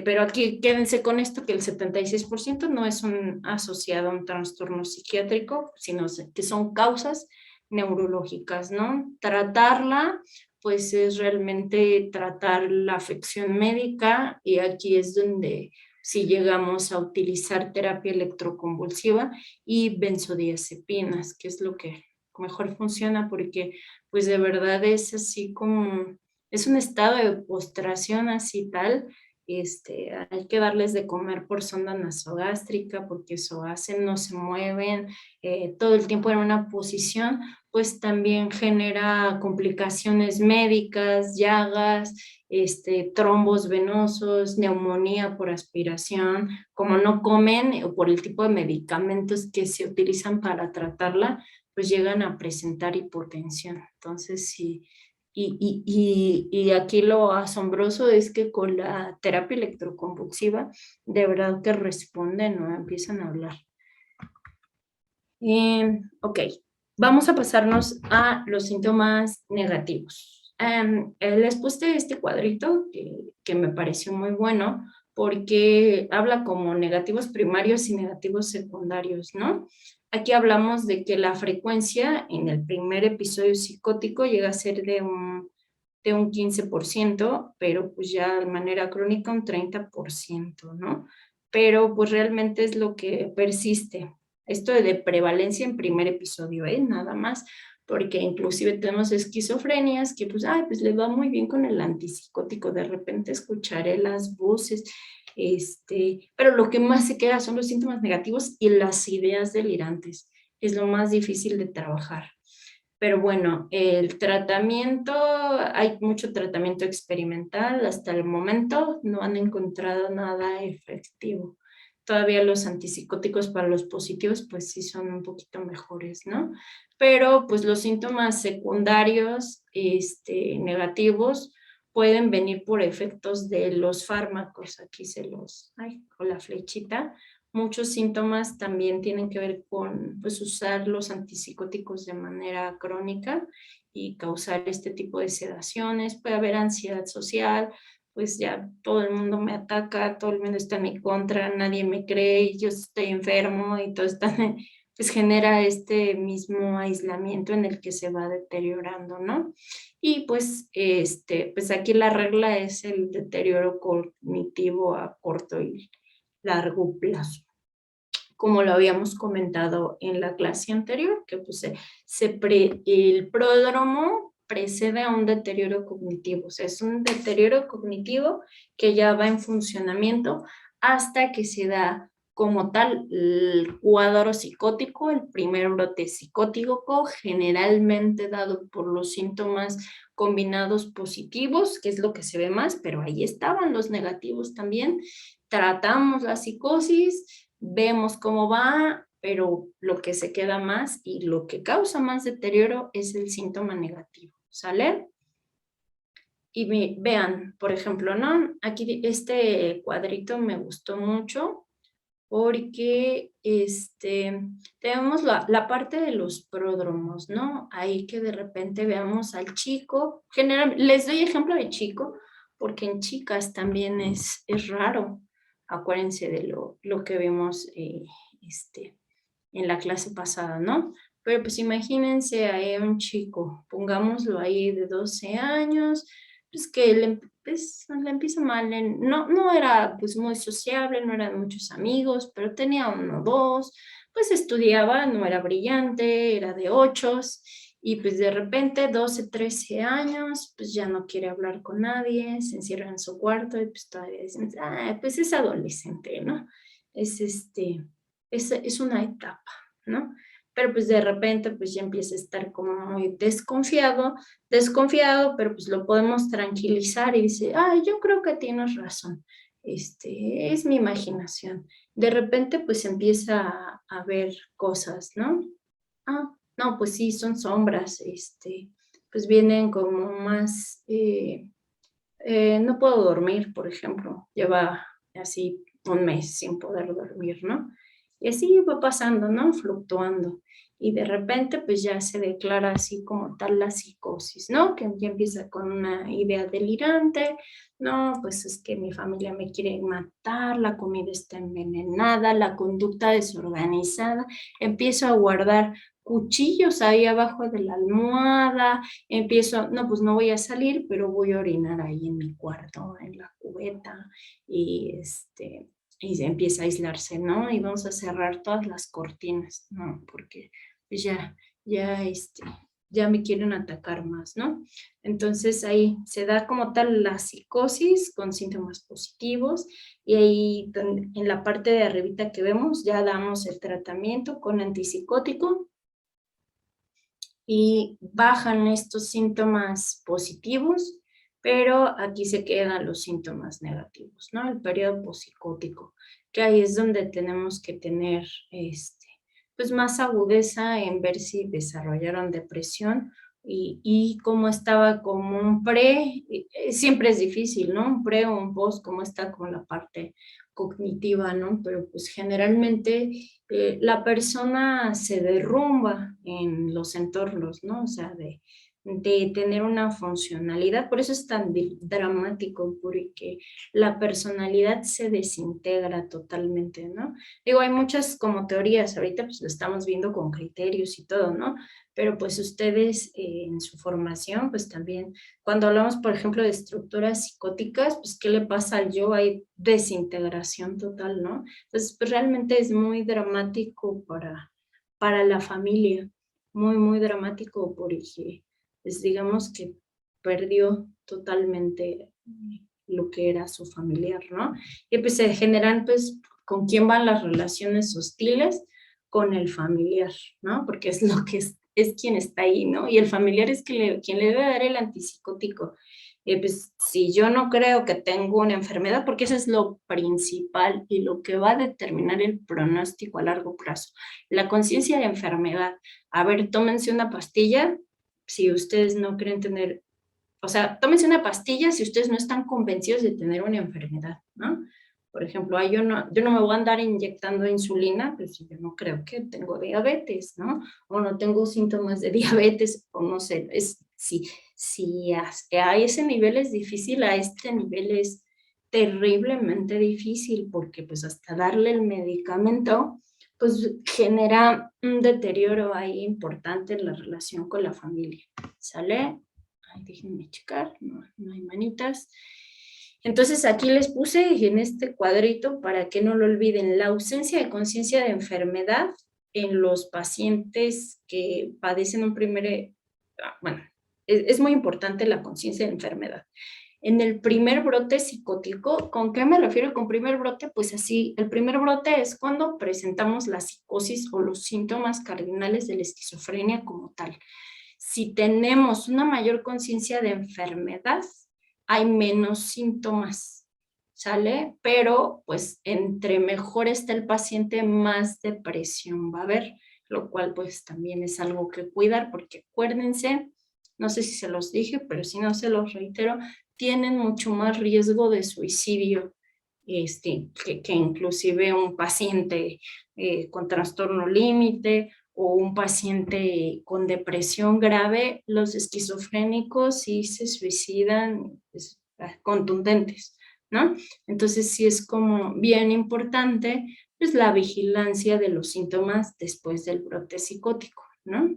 Pero aquí quédense con esto, que el 76% no es asociado a un trastorno psiquiátrico, sino que son causas neurológicas, ¿no? Tratarla, pues es realmente tratar la afección médica, y aquí es donde si llegamos a utilizar terapia electroconvulsiva y benzodiazepinas, que es lo que mejor funciona, porque pues de verdad es así como, es un estado de postración así tal. Hay que darles de comer por sonda nasogástrica porque eso hacen, no se mueven todo el tiempo en una posición, pues también genera complicaciones médicas, llagas, trombos venosos, neumonía por aspiración. Como no comen o por el tipo de medicamentos que se utilizan para tratarla, pues llegan a presentar hipotensión. Entonces, sí. Y aquí lo asombroso es que con la terapia electroconvulsiva, de verdad que responden, ¿no? Empiezan a hablar. Ok, vamos a pasarnos a los síntomas negativos. Les puse este cuadrito que me pareció muy bueno porque habla como negativos primarios y negativos secundarios, ¿no? Aquí hablamos de que la frecuencia en el primer episodio psicótico llega a ser de un 15%, pero pues ya de manera crónica un 30%, ¿no? Pero pues realmente es lo que persiste. Esto de prevalencia en primer episodio, nada más, porque inclusive tenemos esquizofrenias que pues, pues le va muy bien con el antipsicótico, de repente escucharé las voces, pero lo que más se queda son los síntomas negativos y las ideas delirantes. Es lo más difícil de trabajar. Pero bueno, el tratamiento, hay mucho tratamiento experimental, hasta el momento no han encontrado nada efectivo. Todavía los antipsicóticos para los positivos pues sí son un poquito mejores, ¿no? Pero pues los síntomas secundarios negativos pueden venir por efectos de los fármacos. Aquí con la flechita. Muchos síntomas también tienen que ver con pues, usar los antipsicóticos de manera crónica y causar este tipo de sedaciones. Puede haber ansiedad social, pues ya todo el mundo me ataca, todo el mundo está en mi contra, nadie me cree y yo estoy enfermo y todo está, pues genera este mismo aislamiento en el que se va deteriorando, ¿no? Y pues, pues aquí la regla es el deterioro cognitivo a corto y largo plazo, como lo habíamos comentado en la clase anterior, que pues el pródromo precede a un deterioro cognitivo. O sea, es un deterioro cognitivo que ya va en funcionamiento hasta que se da como tal el cuadro psicótico, el primer brote psicótico, generalmente dado por los síntomas combinados positivos, que es lo que se ve más, pero ahí estaban los negativos también. Tratamos la psicosis, vemos cómo va, pero lo que se queda más y lo que causa más deterioro es el síntoma negativo, ¿sale? Y vean, por ejemplo, ¿no? Aquí este cuadrito me gustó mucho porque tenemos la parte de los pródromos, ¿no? Ahí que de repente veamos al chico, les doy ejemplo de chico, porque en chicas también es raro. Acuérdense de lo que vimos en la clase pasada, ¿no? Pero pues imagínense a un chico, pongámoslo ahí de 12 años, pues que le empieza mal, no era pues muy sociable, no eran muchos amigos, pero tenía uno o dos, pues estudiaba, no era brillante, era de ochos, y pues de repente 12, 13 años, pues ya no quiere hablar con nadie, se encierra en su cuarto y pues todavía dicen, pues es adolescente, ¿no? Es una etapa, ¿no? Pero pues de repente pues ya empieza a estar como muy desconfiado, pero pues lo podemos tranquilizar y dice, yo creo que tienes razón, es mi imaginación. De repente pues empieza a ver cosas, ¿no? No, pues sí, son sombras, pues vienen como más, no puedo dormir, por ejemplo, lleva así un mes sin poder dormir, ¿no? Y así va pasando, ¿no? Fluctuando. Y de repente, pues ya se declara así como tal la psicosis, ¿no? Que ya empieza con una idea delirante, no, pues es que mi familia me quiere matar, la comida está envenenada, la conducta desorganizada, empiezo a guardar cuchillos ahí abajo de la almohada, no, pues no voy a salir, pero voy a orinar ahí en mi cuarto, en la cubeta, y se empieza a aislarse, ¿no? Y vamos a cerrar todas las cortinas, ¿no? Porque pues ya me quieren atacar más, ¿no? Entonces ahí se da como tal la psicosis con síntomas positivos y ahí en la parte de arribita que vemos ya damos el tratamiento con antipsicótico y bajan estos síntomas positivos, pero aquí se quedan los síntomas negativos, ¿no? El periodo pospsicótico, que ahí es donde tenemos que tener pues más agudeza en ver si desarrollaron depresión y cómo estaba como un siempre es difícil, ¿no? Un pre o un post, cómo está con la parte cognitiva, ¿no? Pero pues generalmente la persona se derrumba en los entornos, ¿no? O sea, de tener una funcionalidad, por eso es tan dramático, porque la personalidad se desintegra totalmente, ¿no? Digo, hay muchas como teorías, ahorita pues lo estamos viendo con criterios y todo, ¿no? Pero pues ustedes en su formación, pues también, cuando hablamos, por ejemplo, de estructuras psicóticas, pues ¿qué le pasa al yo? Hay desintegración total, ¿no? Entonces, pues realmente es muy dramático para la familia, muy, muy dramático porque, pues digamos que perdió totalmente lo que era su familiar, ¿no? Y pues se generan, pues, ¿con quién van las relaciones hostiles? Con el familiar, ¿no? Porque es lo que es quien está ahí, ¿no? Y el familiar es quien le debe dar el antipsicótico. Pues si yo no creo que tengo una enfermedad, porque eso es lo principal y lo que va a determinar el pronóstico a largo plazo. La conciencia de enfermedad. A ver, tómense una pastilla si ustedes no creen tener, o sea, tómense una pastilla si ustedes no están convencidos de tener una enfermedad, ¿no? Por ejemplo, yo no me voy a andar inyectando insulina, pues si yo no creo que tengo diabetes, ¿no? O no tengo síntomas de diabetes, o no sé, si a ese nivel es difícil, a este nivel es terriblemente difícil, porque pues hasta darle el medicamento, pues genera un deterioro ahí importante en la relación con la familia, ¿sale? Ay, déjenme checar, no hay manitas. Entonces aquí les puse en este cuadrito, para que no lo olviden, la ausencia de conciencia de enfermedad en los pacientes que padecen es muy importante la conciencia de enfermedad. En el primer brote psicótico, ¿con qué me refiero con primer brote? Pues así, el primer brote es cuando presentamos la psicosis o los síntomas cardinales de la esquizofrenia como tal. Si tenemos una mayor conciencia de enfermedad, hay menos síntomas, ¿sale? Pero pues entre mejor está el paciente, más depresión va a haber, lo cual pues también es algo que cuidar, porque acuérdense, no sé si se los dije, pero si no se los reitero, tienen mucho más riesgo de suicidio que inclusive un paciente con trastorno límite o un paciente con depresión grave. Los esquizofrénicos sí se suicidan pues, contundentes, ¿no? Entonces sí es como bien importante pues la vigilancia de los síntomas después del brote psicótico, ¿no?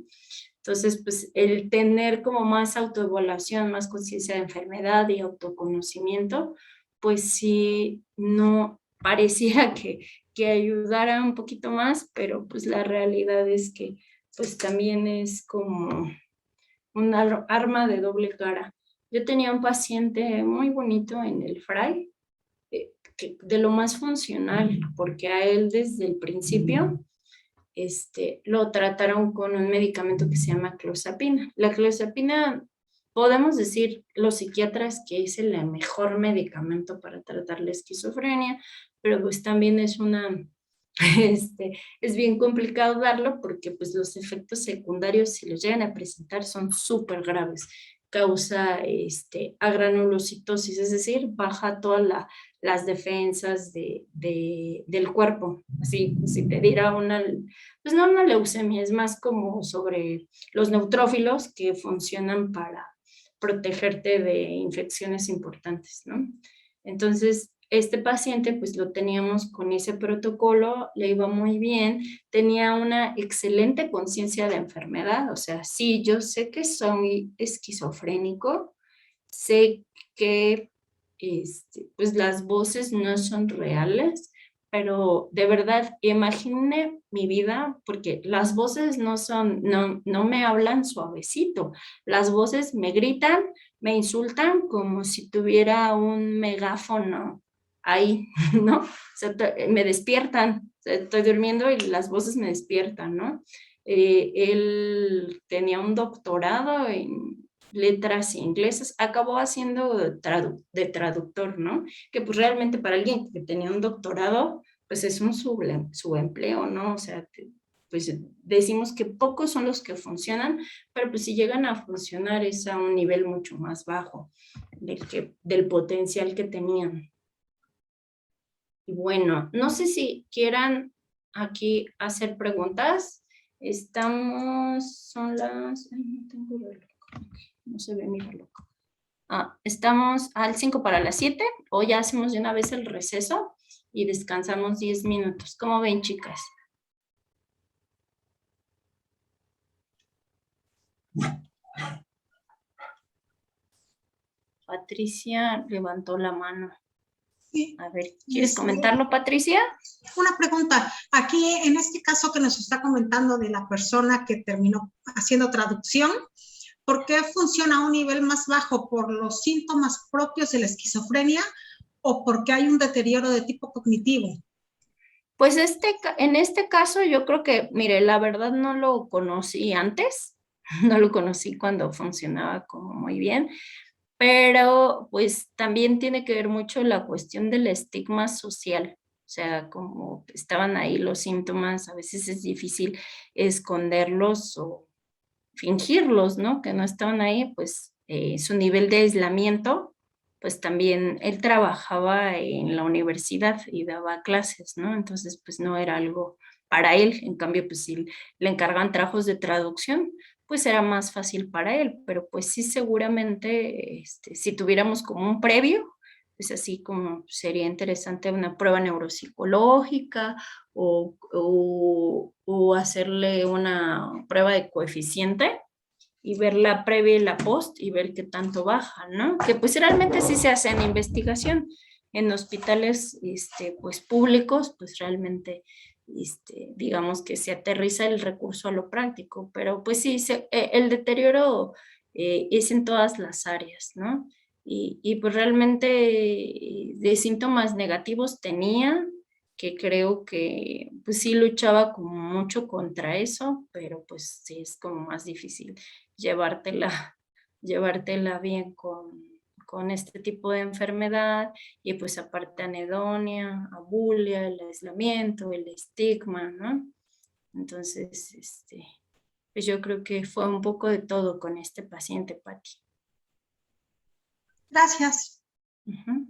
Entonces, pues el tener como más autoevaluación, más conciencia de enfermedad y autoconocimiento, pues sí, no pareciera que ayudara un poquito más, pero pues la realidad es que pues también es como un arma de doble cara. Yo tenía un paciente muy bonito en el FRAI, de lo más funcional, porque a él desde el principio lo trataron con un medicamento que se llama clozapina. La clozapina, podemos decir los psiquiatras que es el mejor medicamento para tratar la esquizofrenia, pero pues también es es bien complicado darlo porque pues los efectos secundarios, si los llegan a presentar, son súper graves. Causa agranulocitosis, es decir, baja todas las defensas del cuerpo. Así, si te diera pues no una leucemia, es más como sobre los neutrófilos que funcionan para protegerte de infecciones importantes, ¿no? Entonces, este paciente pues lo teníamos con ese protocolo, le iba muy bien, tenía una excelente conciencia de enfermedad, o sea, sí, yo sé que soy esquizofrénico, sé que pues las voces no son reales, pero de verdad, imagine mi vida, porque las voces no me hablan suavecito, las voces me gritan, me insultan como si tuviera un megáfono ahí, ¿no? O sea, me despiertan, o sea, estoy durmiendo y las voces me despiertan, ¿no? Él tenía un doctorado en letras inglesas, acabó haciendo de traductor, ¿no? Que pues realmente para alguien que tenía un doctorado, pues es un subempleo, ¿no? O sea, pues decimos que pocos son los que funcionan, pero pues si llegan a funcionar es a un nivel mucho más bajo del potencial que tenían. Y bueno, no sé si quieran aquí hacer preguntas. Son las... Ay, no tengo reloj. No se ve mi reloj. Estamos al 5 para las 7 o ya hacemos de una vez el receso y descansamos 10 minutos. ¿Cómo ven, chicas? Patricia levantó la mano. Sí. A ver, ¿quieres comentarlo, Patricia? Una pregunta. Aquí, en este caso que nos está comentando de la persona que terminó haciendo traducción, ¿por qué funciona a un nivel más bajo? ¿Por los síntomas propios de la esquizofrenia o porque hay un deterioro de tipo cognitivo? Pues en este caso yo creo que, mire, la verdad no lo conocí antes, no lo conocí cuando funcionaba como muy bien, pero pues también tiene que ver mucho la cuestión del estigma social. O sea, como estaban ahí los síntomas, a veces es difícil esconderlos o fingirlos, ¿no? Que no estaban ahí, pues su nivel de aislamiento, pues también él trabajaba en la universidad y daba clases, ¿no? Entonces, pues no era algo para él. En cambio, pues si le encargan trabajos de traducción, pues era más fácil para él, pero pues sí seguramente, si tuviéramos como un previo, pues así como sería interesante una prueba neuropsicológica o hacerle una prueba de coeficiente y ver la previa y la post y ver qué tanto baja, ¿no? Que pues realmente sí se hace en investigación en hospitales pues públicos, pues realmente digamos que se aterriza el recurso a lo práctico, pero pues sí, el deterioro es en todas las áreas, ¿no? Y pues realmente de síntomas negativos tenía, que creo que pues sí luchaba como mucho contra eso, pero pues sí es como más difícil llevártela, llevártela bien con este tipo de enfermedad, y pues aparte anedonia, abulia, el aislamiento, el estigma, ¿no? Entonces, pues yo creo que fue un poco de todo con este paciente, Patti. Gracias. Ujú.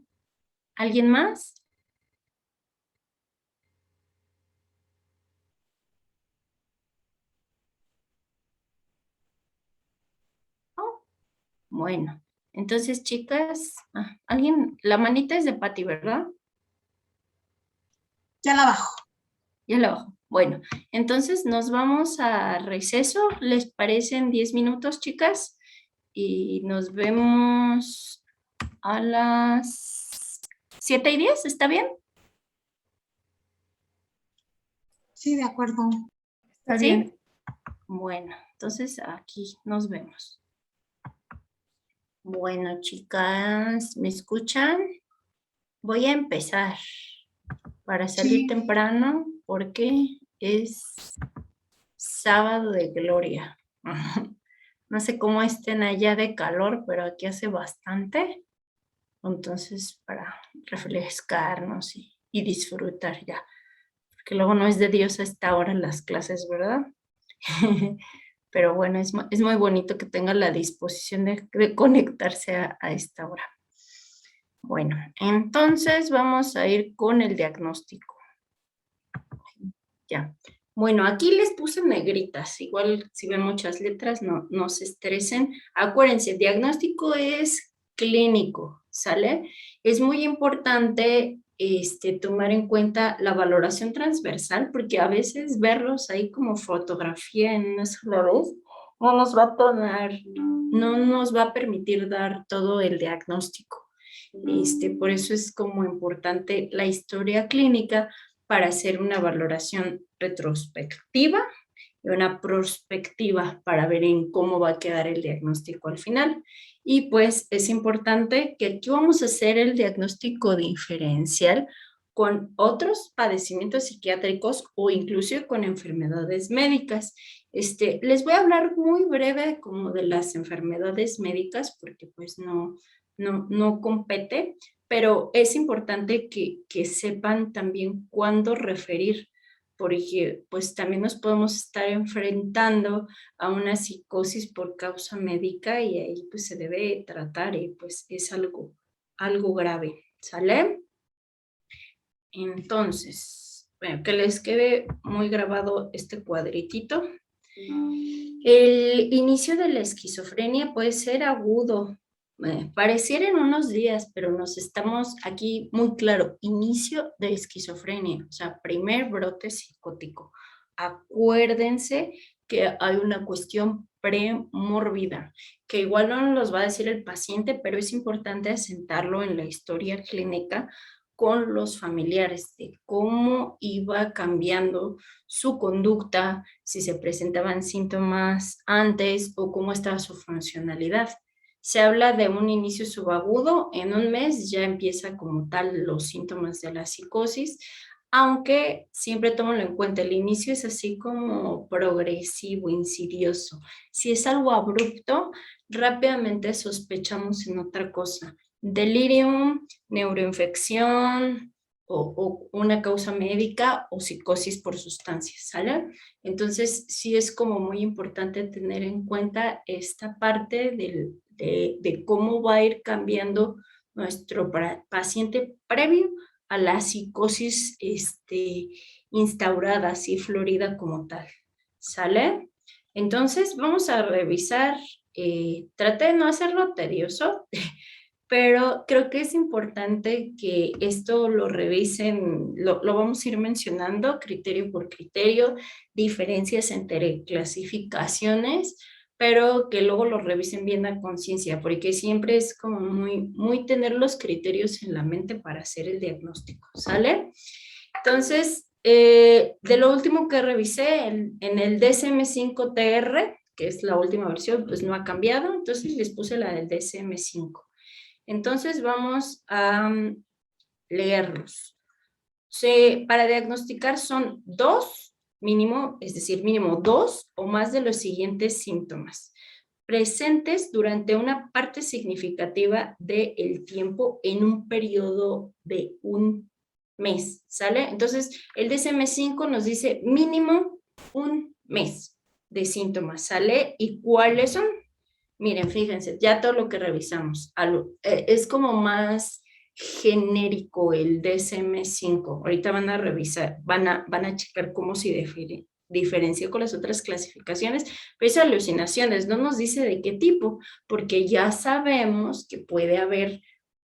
¿Alguien más? Oh, bueno, entonces chicas, alguien, la manita es de Patti, ¿verdad? Ya la bajo. Ya la bajo. Bueno, entonces nos vamos a receso. ¿Les parecen 10 minutos, chicas? Y nos vemos a las 7:10, ¿está bien? Sí, de acuerdo. Está ¿Sí? bien. Bueno, entonces aquí nos vemos. Bueno, chicas, ¿me escuchan? Voy a empezar para salir Sí. temprano porque es sábado de gloria. No sé cómo estén allá de calor, pero aquí hace bastante. Entonces, para refrescarnos y disfrutar ya. Porque luego no es de Dios a esta hora las clases, ¿verdad? Pero bueno, es muy bonito que tengan la disposición de conectarse a esta hora. Bueno, entonces vamos a ir con el diagnóstico. Ya. Bueno, aquí les puse negritas. Igual si ven muchas letras, no se estresen. Acuérdense, el diagnóstico es clínico, ¿sale? Es muy importante tomar en cuenta la valoración transversal, porque a veces verlos ahí como fotografía en una sola vez no nos va a tornar, no nos va a permitir dar todo el diagnóstico. Por eso es como importante la historia clínica para hacer una valoración retrospectiva y una prospectiva para ver en cómo va a quedar el diagnóstico al final. Y pues es importante que aquí vamos a hacer el diagnóstico diferencial con otros padecimientos psiquiátricos o incluso con enfermedades médicas. Les voy a hablar muy breve como de las enfermedades médicas porque pues no compete, pero es importante que sepan también cuándo referir, porque pues también nos podemos estar enfrentando a una psicosis por causa médica y ahí pues se debe tratar y pues es algo grave, ¿sale? Entonces, bueno, que les quede muy grabado este cuadritito. El inicio de la esquizofrenia puede ser agudo, pareciera en unos días, pero nos estamos aquí muy claro, inicio de esquizofrenia, o sea, primer brote psicótico. Acuérdense que hay una cuestión premórbida, que igual no nos va a decir el paciente, pero es importante asentarlo en la historia clínica con los familiares de cómo iba cambiando su conducta, si se presentaban síntomas antes o cómo estaba su funcionalidad. Se habla de un inicio subagudo, en un mes ya empieza como tal los síntomas de la psicosis, aunque siempre tómalo en cuenta, el inicio es así como progresivo, insidioso. Si es algo abrupto, rápidamente sospechamos en otra cosa. Delirium, neuroinfección, o una causa médica o psicosis por sustancias, ¿sale? Entonces, sí es como muy importante tener en cuenta esta parte de cómo va a ir cambiando nuestro paciente previo a la psicosis instaurada, así florida como tal, ¿sale? Entonces, vamos a revisar, traté de no hacerlo tedioso, pero creo que es importante que esto lo revisen, lo vamos a ir mencionando criterio por criterio, diferencias entre clasificaciones, pero que luego lo revisen bien a conciencia, porque siempre es como muy tener los criterios en la mente para hacer el diagnóstico, ¿sale? Entonces, de lo último que revisé en el DSM-5-TR, que es la última versión, pues no ha cambiado, entonces les puse la del DSM-5. Entonces vamos a leerlos. Para diagnosticar son 2 mínimo, es decir, mínimo 2 o más de los siguientes síntomas, presentes durante una parte significativa del tiempo en un periodo de un mes, ¿sale? Entonces, el DSM-5 nos dice mínimo un mes de síntomas, ¿sale? ¿Y cuáles son? Miren, fíjense, ya todo lo que revisamos, es como más genérico el DSM-5. Ahorita van a revisar, van a checar cómo se diferencia con las otras clasificaciones, pero es alucinaciones, no nos dice de qué tipo, porque ya sabemos que puede haber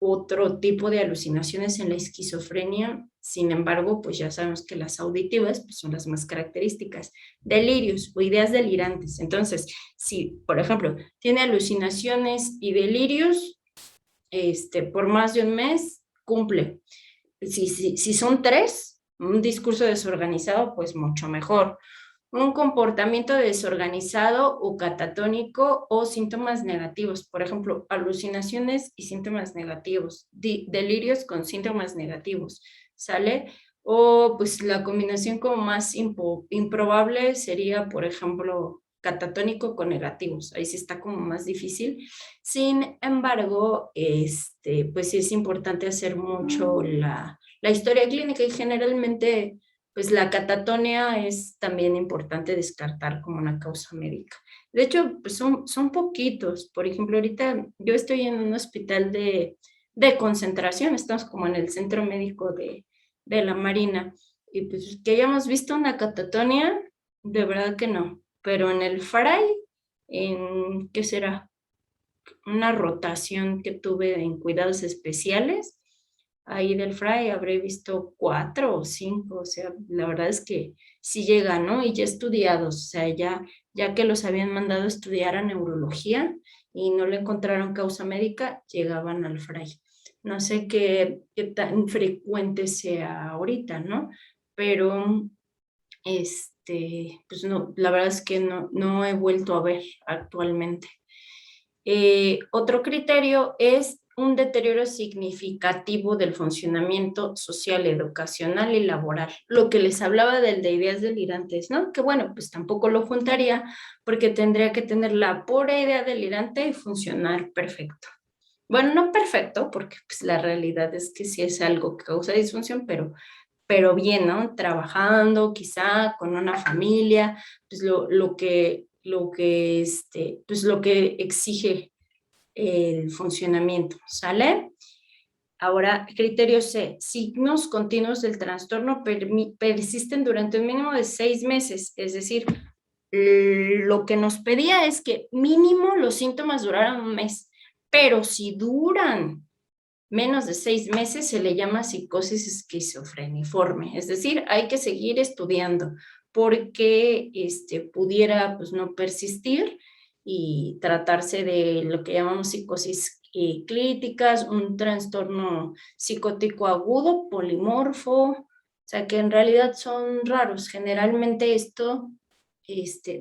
otro tipo de alucinaciones en la esquizofrenia. Sin embargo, pues ya sabemos que las auditivas pues, son las más características. Delirios o ideas delirantes. Entonces, si, por ejemplo, tiene alucinaciones y delirios, por más de un mes, cumple. Si son 3, un discurso desorganizado, pues mucho mejor. Un comportamiento desorganizado o catatónico o síntomas negativos, por ejemplo, alucinaciones y síntomas negativos, delirios con síntomas negativos, ¿sale? O pues la combinación como más improbable sería, por ejemplo, catatónico con negativos, ahí sí está como más difícil. Sin embargo, pues sí es importante hacer mucho la historia clínica y generalmente pues la catatonia es también importante descartar como una causa médica. De hecho, pues son poquitos. Por ejemplo, ahorita yo estoy en un hospital de concentración, estamos como en el centro médico de la Marina, y pues que hayamos visto una catatonia, de verdad que no. Pero en el FRAI, ¿qué será? Una rotación que tuve en cuidados especiales, ahí del FRAI habré visto 4 o 5, o sea, la verdad es que sí llega, ¿no? Y ya estudiados, o sea, ya que los habían mandado a estudiar a neurología y no le encontraron causa médica, llegaban al FRAI. No sé qué tan frecuente sea ahorita, ¿no? Pero, pues no, la verdad es que no he vuelto a ver actualmente. Otro criterio es un deterioro significativo del funcionamiento social, educacional y laboral. Lo que les hablaba del de ideas delirantes, ¿no? Que bueno, pues tampoco lo juntaría porque tendría que tener la pura idea delirante y funcionar perfecto. Bueno, no perfecto, porque pues la realidad es que sí es algo que causa disfunción, pero bien, ¿no? Trabajando quizá con una familia, pues pues lo que exige el funcionamiento, ¿sale? Ahora, criterio C, signos continuos del trastorno persisten durante un mínimo de 6 meses, es decir, lo que nos pedía es que mínimo los síntomas duraran un mes, pero si duran menos de 6 meses se le llama psicosis esquizofreniforme, es decir, hay que seguir estudiando porque pudiera pues no persistir y tratarse de lo que llamamos psicosis clíticas, un trastorno psicótico agudo, polimorfo, o sea que en realidad son raros. Generalmente esto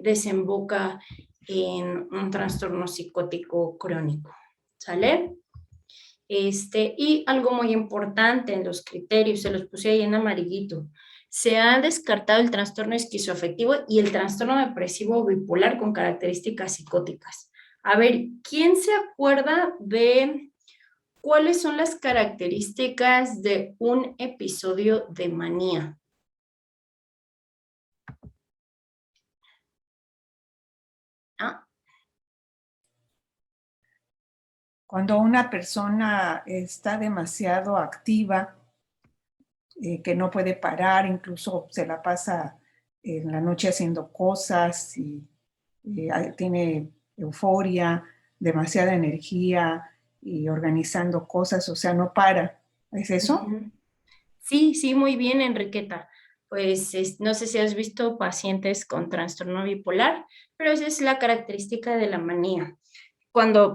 desemboca en un trastorno psicótico crónico, ¿sale? Y algo muy importante en los criterios, se los puse ahí en amarillito, se ha descartado el trastorno esquizoafectivo y el trastorno depresivo bipolar con características psicóticas. A ver, ¿quién se acuerda de cuáles son las características de un episodio de manía? ¿Ah? Cuando una persona está demasiado activa, que no puede parar, incluso se la pasa en la noche haciendo cosas y tiene euforia, demasiada energía y organizando cosas, o sea, no para. ¿Es eso? Sí, muy bien, Enriqueta. Pues no sé si has visto pacientes con trastorno bipolar, pero esa es la característica de la manía.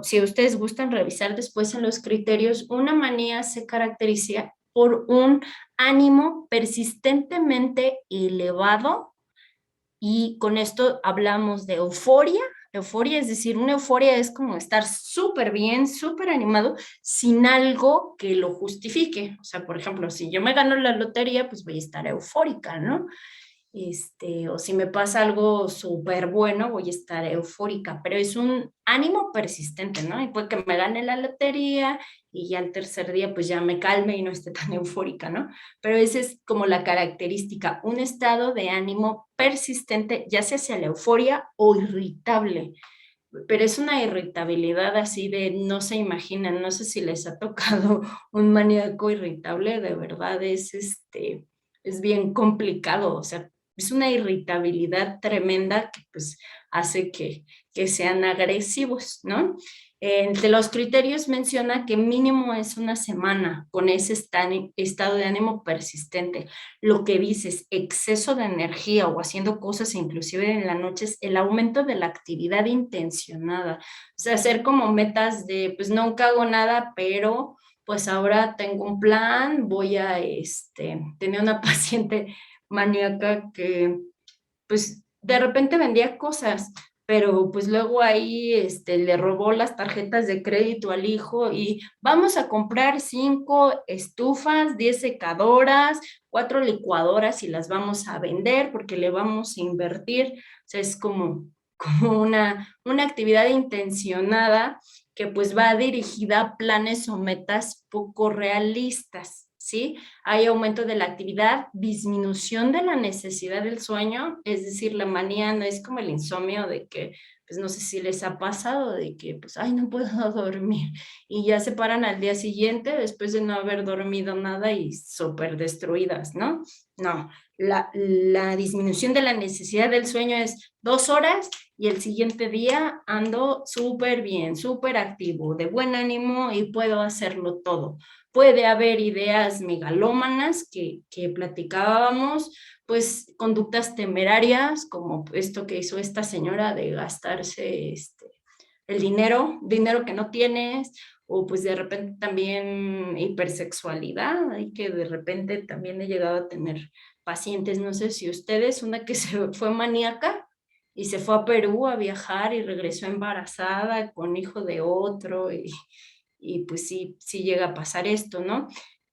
Si ustedes gustan revisar después en los criterios, una manía se caracteriza por un ánimo persistentemente elevado y con esto hablamos de euforia, Euforia, es decir, una euforia es como estar súper bien, súper animado, sin algo que lo justifique. O sea, por ejemplo, si yo me gano la lotería, pues voy a estar eufórica, ¿no? O si me pasa algo súper bueno, voy a estar eufórica, pero es un ánimo persistente, ¿no? Y puede que me gane la lotería y ya al tercer día pues ya me calme y no esté tan eufórica, ¿no? Pero esa es como la característica, un estado de ánimo persistente, ya sea hacia la euforia o irritable, pero es una irritabilidad así de no se imaginan, no sé si les ha tocado un maníaco irritable, de verdad es bien complicado, o sea, es una irritabilidad tremenda que pues hace que sean agresivos, ¿no? Entre los criterios menciona que mínimo es una semana con ese estado de ánimo persistente. Lo que dices, exceso de energía o haciendo cosas inclusive en la noche, es el aumento de la actividad intencionada. O sea, hacer como metas de, pues nunca hago nada, pero pues ahora tengo un plan, voy a tener una paciente maníaca que pues de repente vendía cosas, pero pues luego ahí le robó las tarjetas de crédito al hijo y vamos a comprar 5 estufas, 10 secadoras, 4 licuadoras y las vamos a vender porque le vamos a invertir. O sea, es como una actividad intencionada que pues va dirigida a planes o metas poco realistas, ¿sí? Hay aumento de la actividad, disminución de la necesidad del sueño, es decir, la manía no es como el insomnio de que, pues no sé si les ha pasado, de que, pues, ay, no puedo dormir, y ya se paran al día siguiente después de no haber dormido nada y súper destruidas, ¿no? No, la disminución de la necesidad del sueño es 2 horas y el siguiente día ando súper bien, súper activo, de buen ánimo y puedo hacerlo todo. Puede haber ideas megalómanas que platicábamos, pues conductas temerarias, como esto que hizo esta señora de gastarse el dinero que no tienes, o pues de repente también hipersexualidad, y que de repente también he llegado a tener pacientes, no sé si ustedes, una que se fue maníaca y se fue a Perú a viajar y regresó embarazada con hijo de otro y pues sí, sí llega a pasar esto, ¿no?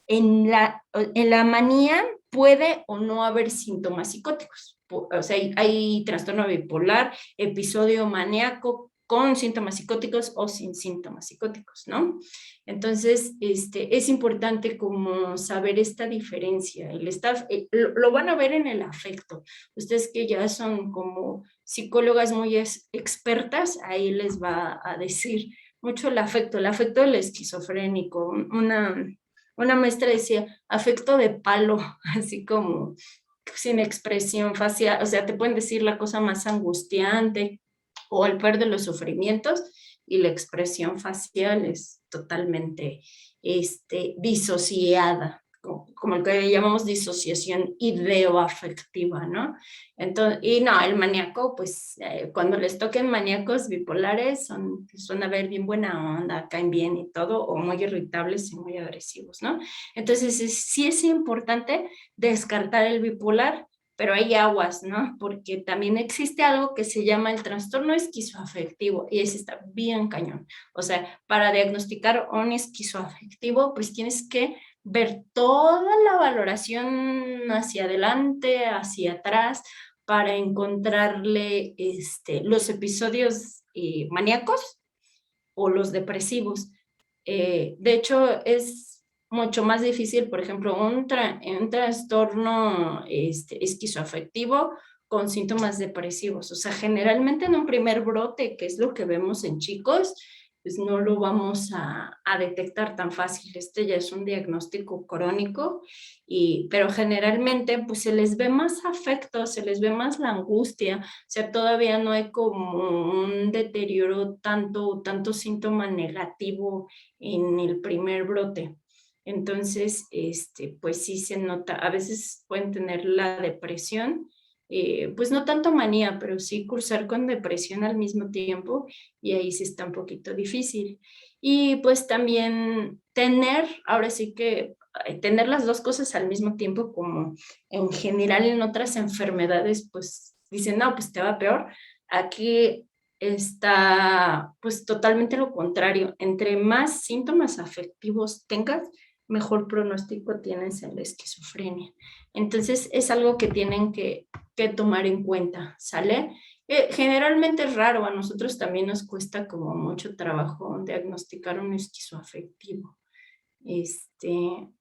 En la manía puede o no haber síntomas psicóticos. O sea, hay trastorno bipolar, episodio maníaco con síntomas psicóticos o sin síntomas psicóticos, ¿no? Entonces, es importante como saber esta diferencia. El staff lo van a ver en el afecto. Ustedes que ya son como psicólogas muy expertas, ahí les va a decir mucho el afecto del esquizofrénico. Una maestra decía, afecto de palo, así como sin expresión facial, o sea, te pueden decir la cosa más angustiante o el peor de los sufrimientos y la expresión facial es totalmente disociada, como el que llamamos disociación ideoafectiva, ¿no? Entonces, y no, el maníaco, pues cuando les toquen maníacos bipolares, suena ver bien buena onda, caen bien y todo, o muy irritables y muy agresivos, ¿no? Entonces, sí es importante descartar el bipolar, pero hay aguas, ¿no? Porque también existe algo que se llama el trastorno esquizoafectivo y ese está bien cañón. O sea, para diagnosticar un esquizoafectivo, pues tienes que ver toda la valoración hacia adelante, hacia atrás, para encontrarle los episodios maníacos o los depresivos. De hecho, es mucho más difícil, por ejemplo, un trastorno esquizoafectivo con síntomas depresivos. O sea, generalmente en un primer brote, que es lo que vemos en chicos, pues no lo vamos a detectar tan fácil. Ya es un diagnóstico crónico, pero generalmente pues se les ve más afecto, se les ve más la angustia, o sea, todavía no hay como un deterioro tanto síntoma negativo en el primer brote. Entonces, pues sí se nota, a veces pueden tener la depresión, pues no tanto manía, pero sí cursar con depresión al mismo tiempo y ahí sí está un poquito difícil. Y pues también ahora sí que tener las dos cosas al mismo tiempo, como en general en otras enfermedades, pues dicen, no, pues te va peor. Aquí está pues totalmente lo contrario. Entre más síntomas afectivos tengas, mejor pronóstico tienes en la esquizofrenia. Entonces es algo que tienen que tomar en cuenta, ¿sale? Generalmente es raro, a nosotros también nos cuesta como mucho trabajo diagnosticar un esquizoafectivo.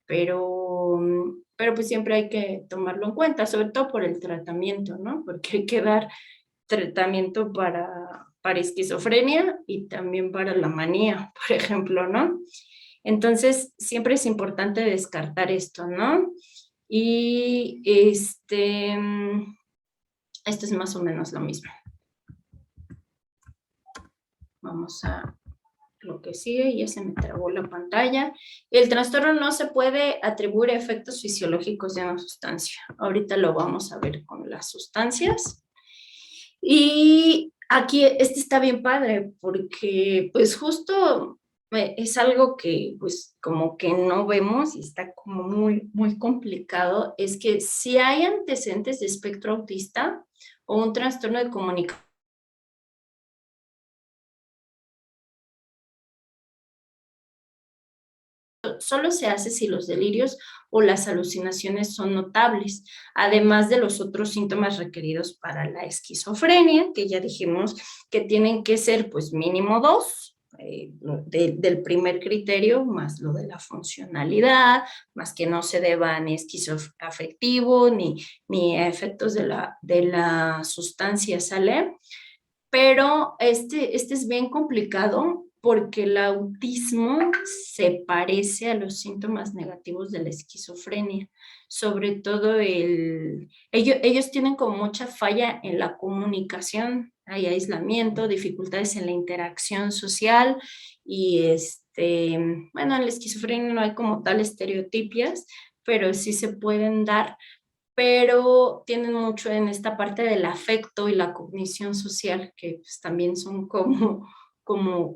Pero pues siempre hay que tomarlo en cuenta, sobre todo por el tratamiento, ¿no? Porque hay que dar tratamiento para esquizofrenia y también para la manía, por ejemplo, ¿no? Entonces, siempre es importante descartar esto, ¿no? Y esto es más o menos lo mismo. Vamos a lo que sigue, ya se me trabó la pantalla. El trastorno no se puede atribuir a efectos fisiológicos de una sustancia. Ahorita lo vamos a ver con las sustancias. Y aquí está bien padre porque pues justo es algo que pues como que no vemos y está como muy, muy complicado. Es que si hay antecedentes de espectro autista o un trastorno de comunicación, solo se hace si los delirios o las alucinaciones son notables, además de los otros síntomas requeridos para la esquizofrenia, que ya dijimos que tienen que ser pues mínimo 2, del primer criterio, más lo de la funcionalidad, más que no se deba ni esquizoafectivo, ni a efectos de la sustancia, ¿sale? Pero este es bien complicado porque el autismo se parece a los síntomas negativos de la esquizofrenia, sobre todo ellos tienen como mucha falla en la comunicación, hay aislamiento, dificultades en la interacción social y bueno, en la esquizofrenia no hay como tal estereotipias, pero sí se pueden dar, pero tienen mucho en esta parte del afecto y la cognición social, que pues, también son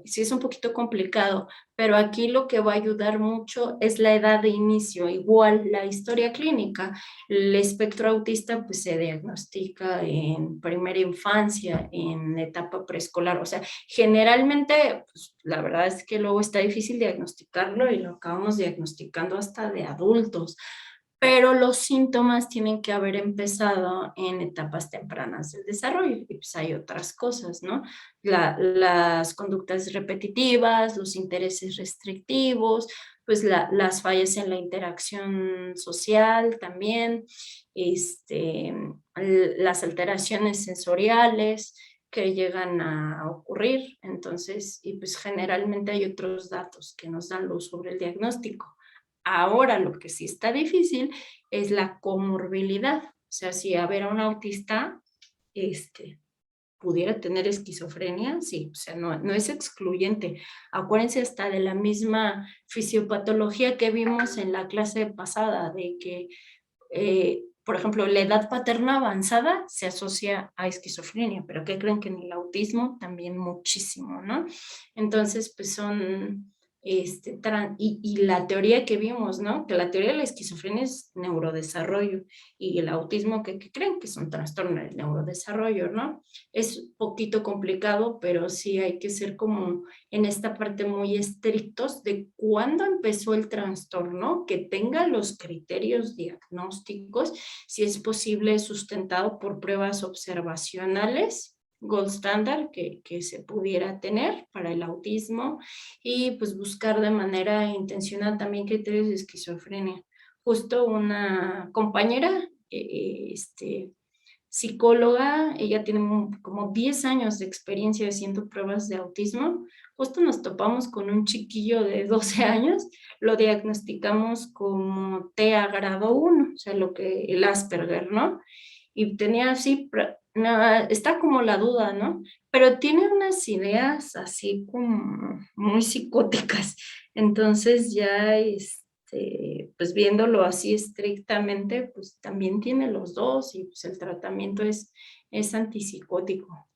sí es un poquito complicado, pero aquí lo que va a ayudar mucho es la edad de inicio, igual la historia clínica. El espectro autista pues se diagnostica en primera infancia, en etapa preescolar, o sea, generalmente, pues, la verdad es que luego está difícil diagnosticarlo y lo acabamos diagnosticando hasta de adultos, pero los síntomas tienen que haber empezado en etapas tempranas del desarrollo y pues hay otras cosas, ¿no? Las conductas repetitivas, los intereses restrictivos, pues las fallas en la interacción social también, las alteraciones sensoriales que llegan a ocurrir, entonces, y pues generalmente hay otros datos que nos dan luz sobre el diagnóstico. Ahora lo que sí está difícil es la comorbilidad. O sea, si a ver a un autista pudiera tener esquizofrenia, sí, o sea, no es excluyente. Acuérdense hasta de la misma fisiopatología que vimos en la clase pasada, de que, por ejemplo, la edad paterna avanzada se asocia a esquizofrenia, pero ¿qué creen? Que en el autismo también muchísimo, ¿no? Entonces, pues son y la teoría que vimos, ¿no? Que la teoría de la esquizofrenia es neurodesarrollo y el autismo, ¿qué creen? Que es un trastorno del neurodesarrollo, ¿no? Es un poquito complicado, pero sí hay que ser como en esta parte muy estrictos de cuándo empezó el trastorno, que tenga los criterios diagnósticos, si es posible sustentado por pruebas observacionales gold standard que se pudiera tener para el autismo y pues buscar de manera intencional también criterios de esquizofrenia. Justo una compañera, psicóloga, ella tiene como 10 años de experiencia haciendo pruebas de autismo. Justo nos topamos con un chiquillo de 12 años, lo diagnosticamos como TEA grado 1, o sea, el Asperger, ¿no? Y tenía así, está como la duda, ¿no? Pero tiene unas ideas así como muy psicóticas. Entonces ya, pues viéndolo así estrictamente, pues también tiene los dos y pues el tratamiento es antipsicótico.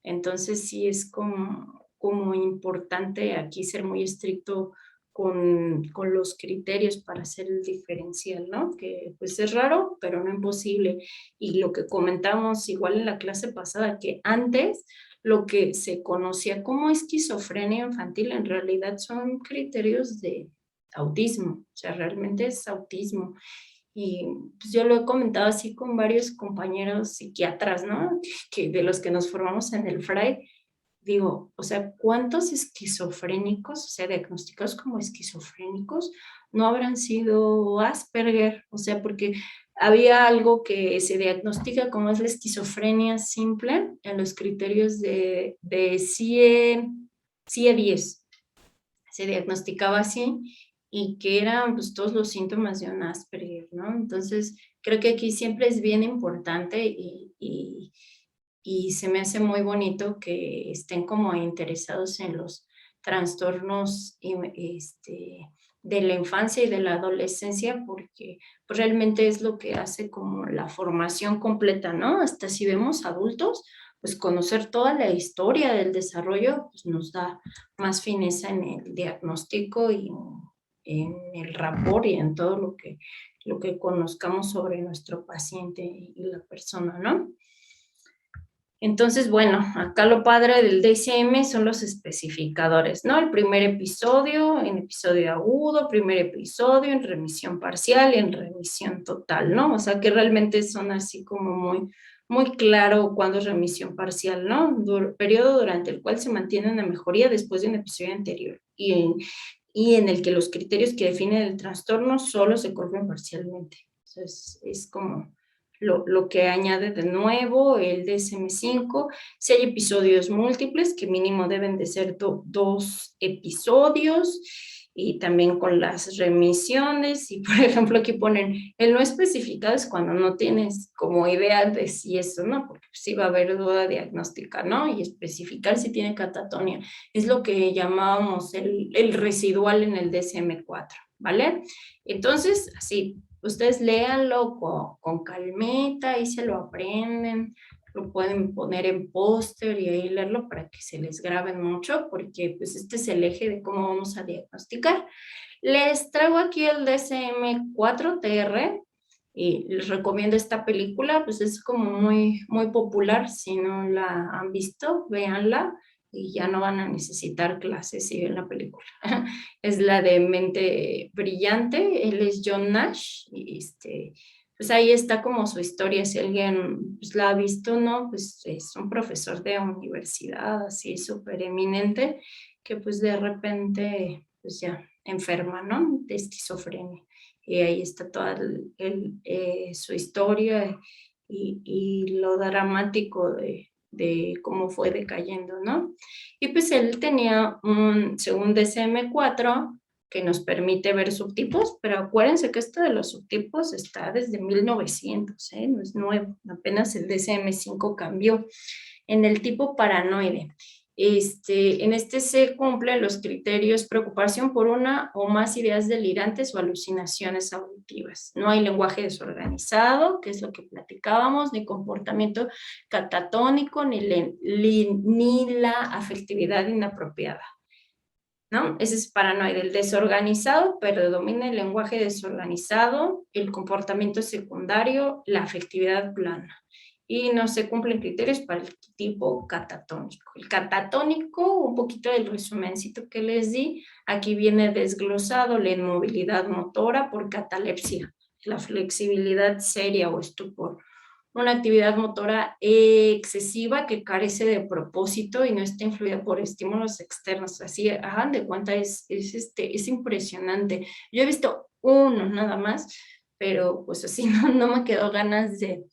Entonces sí es como importante aquí ser muy estricto con los criterios para hacer el diferencial, ¿no? Que pues es raro, pero no imposible. Y lo que comentamos igual en la clase pasada, que antes lo que se conocía como esquizofrenia infantil en realidad son criterios de autismo, o sea, realmente es autismo. Y pues yo lo he comentado así con varios compañeros psiquiatras, ¿no? Que de los que nos formamos en el FRAI, digo, o sea, ¿cuántos esquizofrénicos, o sea, diagnosticados como esquizofrénicos, no habrán sido Asperger? O sea, porque había algo que se diagnostica como es la esquizofrenia simple en los criterios de CIE-10. Se diagnosticaba así y que eran pues todos los síntomas de un Asperger, ¿no? Entonces, creo que aquí siempre es bien importante y se me hace muy bonito que estén como interesados en los trastornos de la infancia y de la adolescencia, porque pues, realmente es lo que hace como la formación completa, ¿no? Hasta si vemos adultos, pues conocer toda la historia del desarrollo pues, nos da más fineza en el diagnóstico y en el rapport y en todo lo que conozcamos sobre nuestro paciente y la persona, ¿no? Entonces, bueno, acá lo padre del DSM son los especificadores, ¿no? El primer episodio, en episodio agudo, primer episodio, en remisión parcial y en remisión total, ¿no? O sea, que realmente son así como muy claro cuándo es remisión parcial, ¿no? Periodo durante el cual se mantiene una mejoría después de un episodio anterior y en el que los criterios que definen el trastorno solo se corrigen parcialmente. Entonces, es como lo que añade de nuevo el DSM-5, si hay episodios múltiples, que mínimo deben de ser 2 episodios, y también con las remisiones, y por ejemplo aquí ponen, el no especificado es cuando no tienes como idea de si eso, ¿no? Porque sí va a haber duda diagnóstica, ¿no? Y especificar si tiene catatonia, es lo que llamábamos el residual en el DSM-4, ¿vale? Entonces, así, ustedes léanlo con calmita y se lo aprenden, lo pueden poner en póster y ahí leerlo para que se les graben mucho, porque pues este es el eje de cómo vamos a diagnosticar. Les traigo aquí el DSM-4TR y les recomiendo esta película, pues es como muy popular, si no la han visto, véanla y ya no van a necesitar clases si ven la película. Es la de Mente Brillante, él es John Nash, y pues ahí está como su historia, si alguien pues, la ha visto, ¿no? Pues es un profesor de universidad, así súper eminente, que pues de repente pues ya enferma, ¿no? De esquizofrenia. Y ahí está toda su historia y lo dramático de cómo fue decayendo, ¿no? Y pues él tenía según DSM-4, que nos permite ver subtipos, pero acuérdense que esto de los subtipos está desde 1900, ¿eh? No es nuevo, apenas el DSM-5 cambió. En el tipo paranoide, en este se cumplen los criterios preocupación por una o más ideas delirantes o alucinaciones auditivas. No hay lenguaje desorganizado, que es lo que platicábamos, ni comportamiento catatónico, ni la afectividad inapropiada, ¿no? Ese es paranoide. El desorganizado, predomina el lenguaje desorganizado, el comportamiento secundario, la afectividad plana. Y no se cumplen criterios para el tipo catatónico. El catatónico, un poquito del resumencito que les di, aquí viene desglosado la inmovilidad motora por catalepsia, la flexibilidad seria o estupor, una actividad motora excesiva que carece de propósito y no está influida por estímulos externos. Así, hagan de cuenta, es impresionante. Yo he visto uno nada más, pero pues así no me quedó ganas de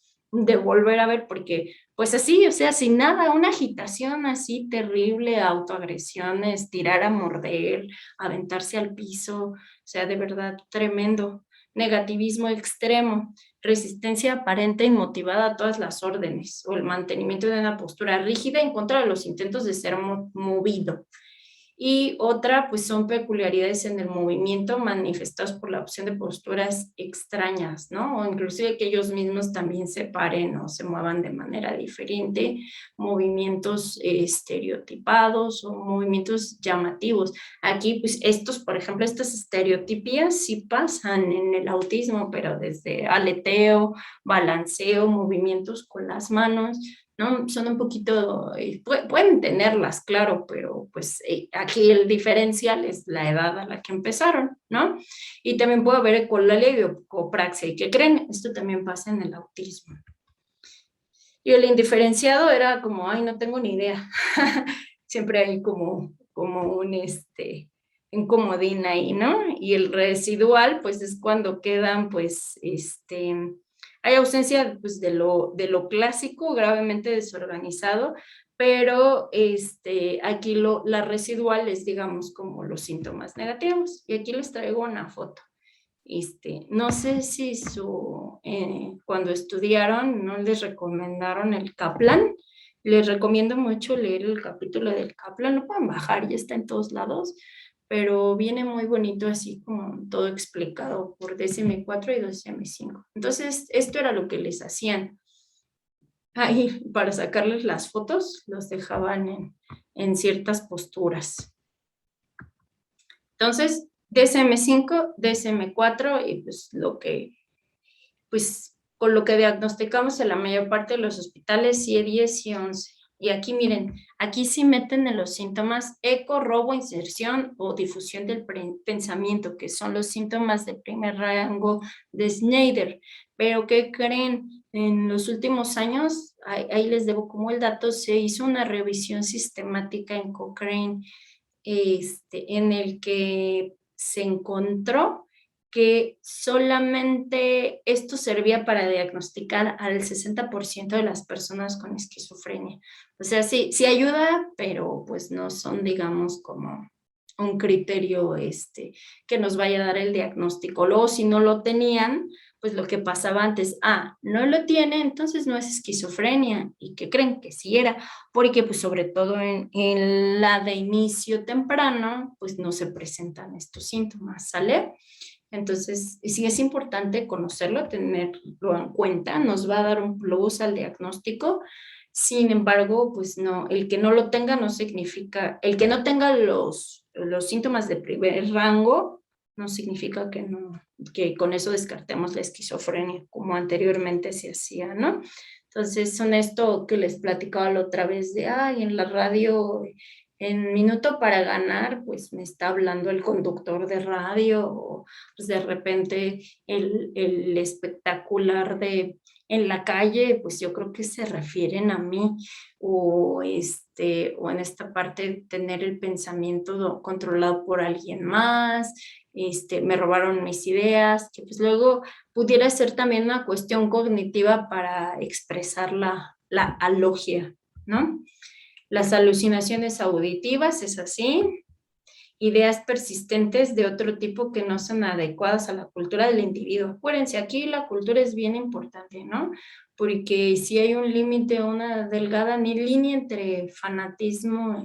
volver a ver, porque pues así, o sea, sin nada, una agitación así terrible, autoagresiones, tirar a morder, aventarse al piso, o sea, de verdad, tremendo. Negativismo extremo, resistencia aparente e inmotivada a todas las órdenes, o el mantenimiento de una postura rígida en contra de los intentos de ser movido. Y otra, pues son peculiaridades en el movimiento manifestados por la opción de posturas extrañas, ¿no? O inclusive que ellos mismos también se paren o se muevan de manera diferente, movimientos estereotipados o movimientos llamativos. Aquí, pues estos, por ejemplo, estas estereotipías sí pasan en el autismo, pero desde aleteo, balanceo, movimientos con las manos, ¿no? Son un poquito, pueden tenerlas, claro, pero pues aquí el diferencial es la edad a la que empezaron, ¿no? Y también puede haber ecolalia y ocopraxia. ¿Y qué creen? Esto también pasa en el autismo. Y el indiferenciado era como, ay, no tengo ni idea. Siempre hay como un comodín ahí, ¿no? Y el residual, pues es cuando quedan, pues, hay ausencia pues, de lo clásico, gravemente desorganizado, pero aquí la residual es, digamos, como los síntomas negativos. Y aquí les traigo una foto. No sé si cuando estudiaron no les recomendaron el Kaplan. Les recomiendo mucho leer el capítulo del Kaplan, lo pueden bajar, ya está en todos lados, pero viene muy bonito así como todo explicado por DSM-4 y DSM-5. Entonces, esto era lo que les hacían. Ahí, para sacarles las fotos, los dejaban en ciertas posturas. Entonces, DSM-5, DSM-4 y pues con lo que diagnosticamos en la mayor parte de los hospitales, CIE 10 y 11. Y aquí miren, aquí sí meten en los síntomas eco, robo, inserción o difusión del pensamiento, que son los síntomas de primer rango de Schneider. Pero ¿qué creen? En los últimos años, ahí les debo como el dato, se hizo una revisión sistemática en Cochrane, en el que se encontró que solamente esto servía para diagnosticar al 60% de las personas con esquizofrenia. O sea, sí ayuda, pero pues no son, digamos, como un criterio que nos vaya a dar el diagnóstico. Luego, si no lo tenían, pues lo que pasaba antes, no lo tiene, entonces no es esquizofrenia. ¿Y qué creen? Que sí era, porque pues sobre todo en la de inicio temprano, pues no se presentan estos síntomas, ¿sale? Entonces, sí es importante conocerlo, tenerlo en cuenta, nos va a dar un plus al diagnóstico. Sin embargo, pues no, el que no lo tenga no significa, el que no tenga los síntomas de primer rango, no significa que con eso descartemos la esquizofrenia, como anteriormente se hacía, ¿no? Entonces, son esto que les platicaba la otra vez de, en la radio, en Minuto para Ganar, pues me está hablando el conductor de radio, o pues de repente el espectacular en la calle, pues yo creo que se refieren a mí, o en esta parte tener el pensamiento controlado por alguien más, me robaron mis ideas, que pues luego pudiera ser también una cuestión cognitiva para expresar la alogia, ¿no? Las alucinaciones auditivas, es así. Ideas persistentes de otro tipo que no son adecuadas a la cultura del individuo. Acuérdense, aquí la cultura es bien importante, ¿no? Porque si hay un límite, una delgada línea entre fanatismo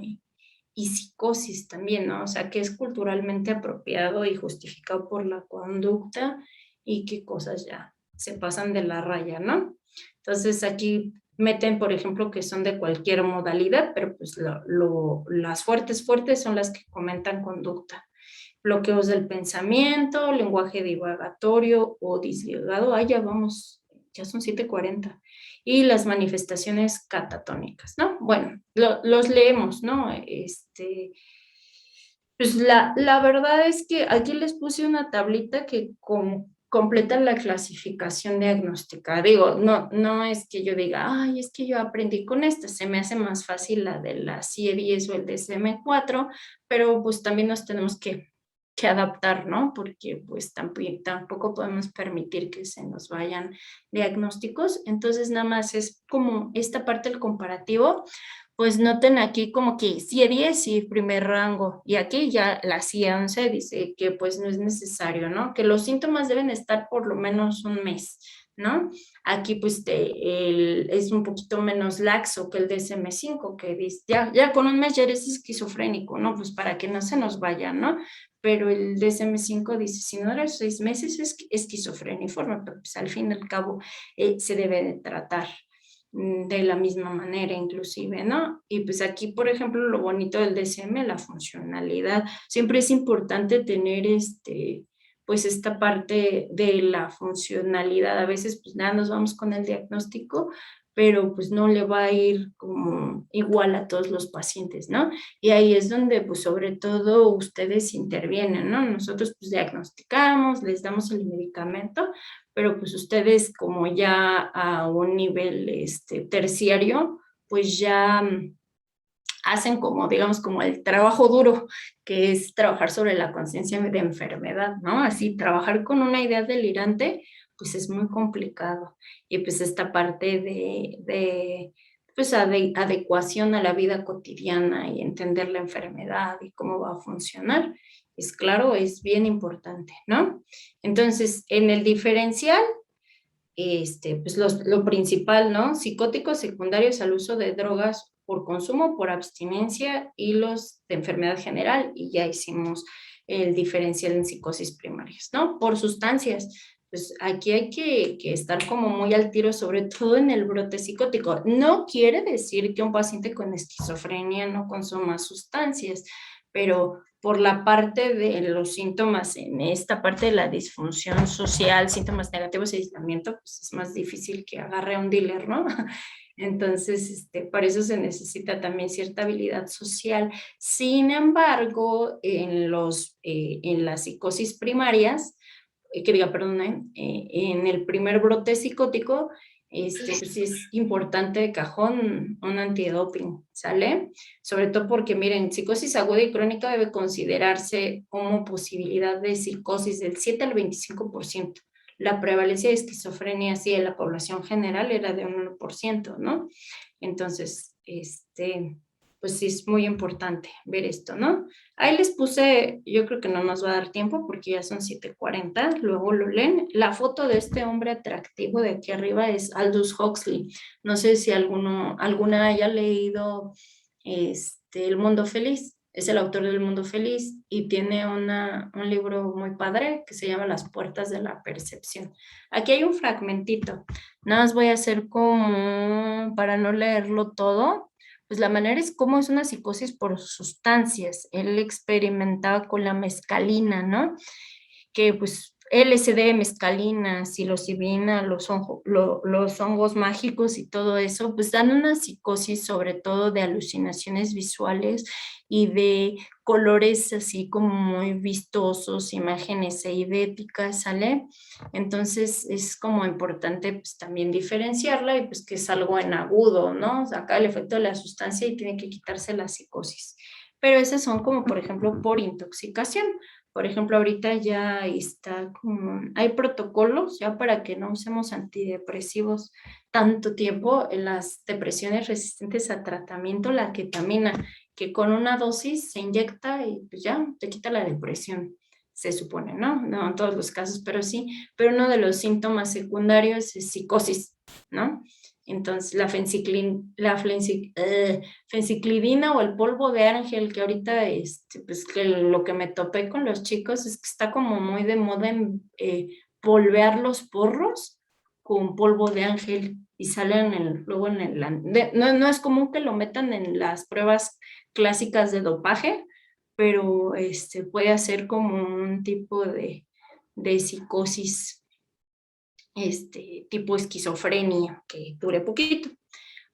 y psicosis también, ¿no? O sea, que es culturalmente apropiado y justificado por la conducta y qué cosas ya se pasan de la raya, ¿no? Entonces aquí meten, por ejemplo, que son de cualquier modalidad, pero pues las fuertes son las que comentan conducta. Bloqueos del pensamiento, lenguaje divagatorio o disligado, ya vamos, ya son 7:40. Y las manifestaciones catatónicas, ¿no? Bueno, los leemos, ¿no? Pues la verdad es que aquí les puse una tablita que completa la clasificación diagnóstica. Digo, no es que yo diga, es que yo aprendí con esta, se me hace más fácil la de la CIE 10 o el DSM-4, pero pues también nos tenemos que adaptar, ¿no? Porque pues tampoco podemos permitir que se nos vayan diagnósticos. Entonces nada más es como esta parte del comparativo. Pues noten aquí como que CIE 10 y primer rango, y aquí ya la CIE 11 dice que pues no es necesario, ¿no? Que los síntomas deben estar por lo menos un mes, ¿no? Aquí pues es un poquito menos laxo que el DSM-5, que dice, ya con un mes ya eres esquizofrénico, ¿no? Pues para que no se nos vaya, ¿no? Pero el DSM-5 dice, si no eres 6 meses es esquizofreniforme, pero pues al fin y al cabo se debe de tratar de la misma manera inclusive, ¿no? Y pues aquí, por ejemplo, lo bonito del DSM, la funcionalidad. Siempre es importante tener pues esta parte de la funcionalidad. A veces pues nada, nos vamos con el diagnóstico, pero pues no le va a ir como igual a todos los pacientes, ¿no? Y ahí es donde pues sobre todo ustedes intervienen, ¿no? Nosotros pues diagnosticamos, les damos el medicamento, pero pues ustedes como ya a un nivel terciario, pues ya hacen como, digamos, como el trabajo duro, que es trabajar sobre la conciencia de enfermedad, ¿no? Así, trabajar con una idea delirante, pues es muy complicado. Y pues esta parte pues adecuación a la vida cotidiana y entender la enfermedad y cómo va a funcionar, es claro, es bien importante, ¿no? Entonces, en el diferencial, pues lo principal, ¿no? Psicóticos secundarios al uso de drogas por consumo, por abstinencia y los de enfermedad general, y ya hicimos el diferencial en psicosis primarias, ¿no? Por sustancias, pues aquí hay que estar como muy al tiro, sobre todo en el brote psicótico. No quiere decir que un paciente con esquizofrenia no consuma sustancias, pero por la parte de los síntomas, en esta parte de la disfunción social, síntomas negativos y aislamiento, pues es más difícil que agarre a un dealer, ¿no? Entonces, para eso se necesita también cierta habilidad social. Sin embargo, en las psicosis primarias, en el primer brote psicótico, pues sí es importante de cajón un antidoping, ¿sale? Sobre todo porque, miren, psicosis aguda y crónica debe considerarse como posibilidad de psicosis del 7 al 25%. La prevalencia de esquizofrenia, sí, en la población general era de un 1%, ¿no? Entonces, pues sí es muy importante ver esto, ¿no? Ahí les puse, yo creo que no nos va a dar tiempo porque ya son 7:40, luego lo leen. La foto de este hombre atractivo de aquí arriba es Aldous Huxley. No sé si alguna haya leído El Mundo Feliz. Es el autor del Mundo Feliz y tiene un libro muy padre que se llama Las Puertas de la Percepción. Aquí hay un fragmentito. Nada más voy a hacer como, para no leerlo todo, pues la manera es cómo es una psicosis por sustancias. Él experimentaba con la mescalina, ¿no? Que pues LSD, mescalina, psilocibina, los hongos mágicos y todo eso, pues dan una psicosis sobre todo de alucinaciones visuales y de colores así como muy vistosos, imágenes eidéticas, ¿sale? Entonces es como importante pues también diferenciarla y pues que es algo en agudo, ¿no? O sea, acá el efecto de la sustancia y tiene que quitarse la psicosis. Pero esas son como, por ejemplo, por intoxicación. Por ejemplo, ahorita ya está como, hay protocolos ya para que no usemos antidepresivos tanto tiempo en las depresiones resistentes a tratamiento, la ketamina, que con una dosis se inyecta y pues ya te quita la depresión, se supone, ¿no? No en todos los casos, pero sí, pero uno de los síntomas secundarios es psicosis, ¿no? Entonces, fenciclidina o el polvo de ángel, que ahorita, pues que lo que me topé con los chicos es que está como muy de moda en polvear los porros con polvo de ángel y salen luego no es común que lo metan en las pruebas clásicas de dopaje, pero puede hacer como un tipo de psicosis tipo esquizofrenia, que dure poquito.